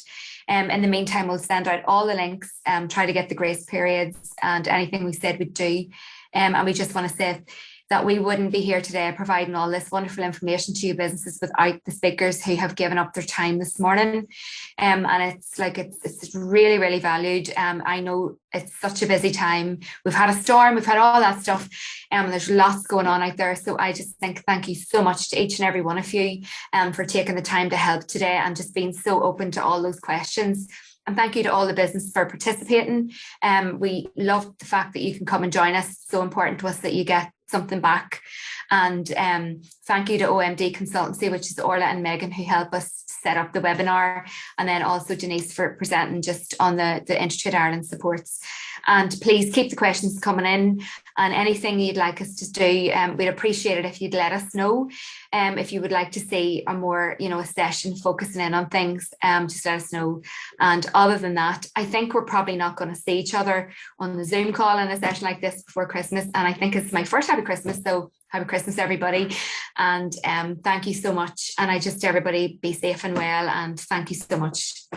In the meantime, we'll send out all the links, try to get the grace periods and anything we said we'd do. And we just want to say that we wouldn't be here today providing all this wonderful information to you businesses without the speakers who have given up their time this morning. And it's really, really valued. I know it's such a busy time. We've had a storm, we've had all that stuff, and there's lots going on out there. So I just think thank you so much to each and every one of you for taking the time to help today and just being so open to all those questions. And thank you to all the business for participating. We love the fact that you can come and join us. It's so important to us that you get something back. And thank you to OMD Consultancy, which is Orla and Megan, who help us set up the webinar, and then also Denise for presenting just on the InterTrade Ireland supports. And please keep the questions coming in, and anything you'd like us to do, we'd appreciate it if you'd let us know. If you would like to see a more, a session focusing in on things, just let us know. And other than that, I think we're probably not going to see each other on the Zoom call in a session like this before Christmas. And I think it's my first Happy Christmas, so Happy Christmas, everybody. And thank you so much. And everybody be safe and well, and thank you so much.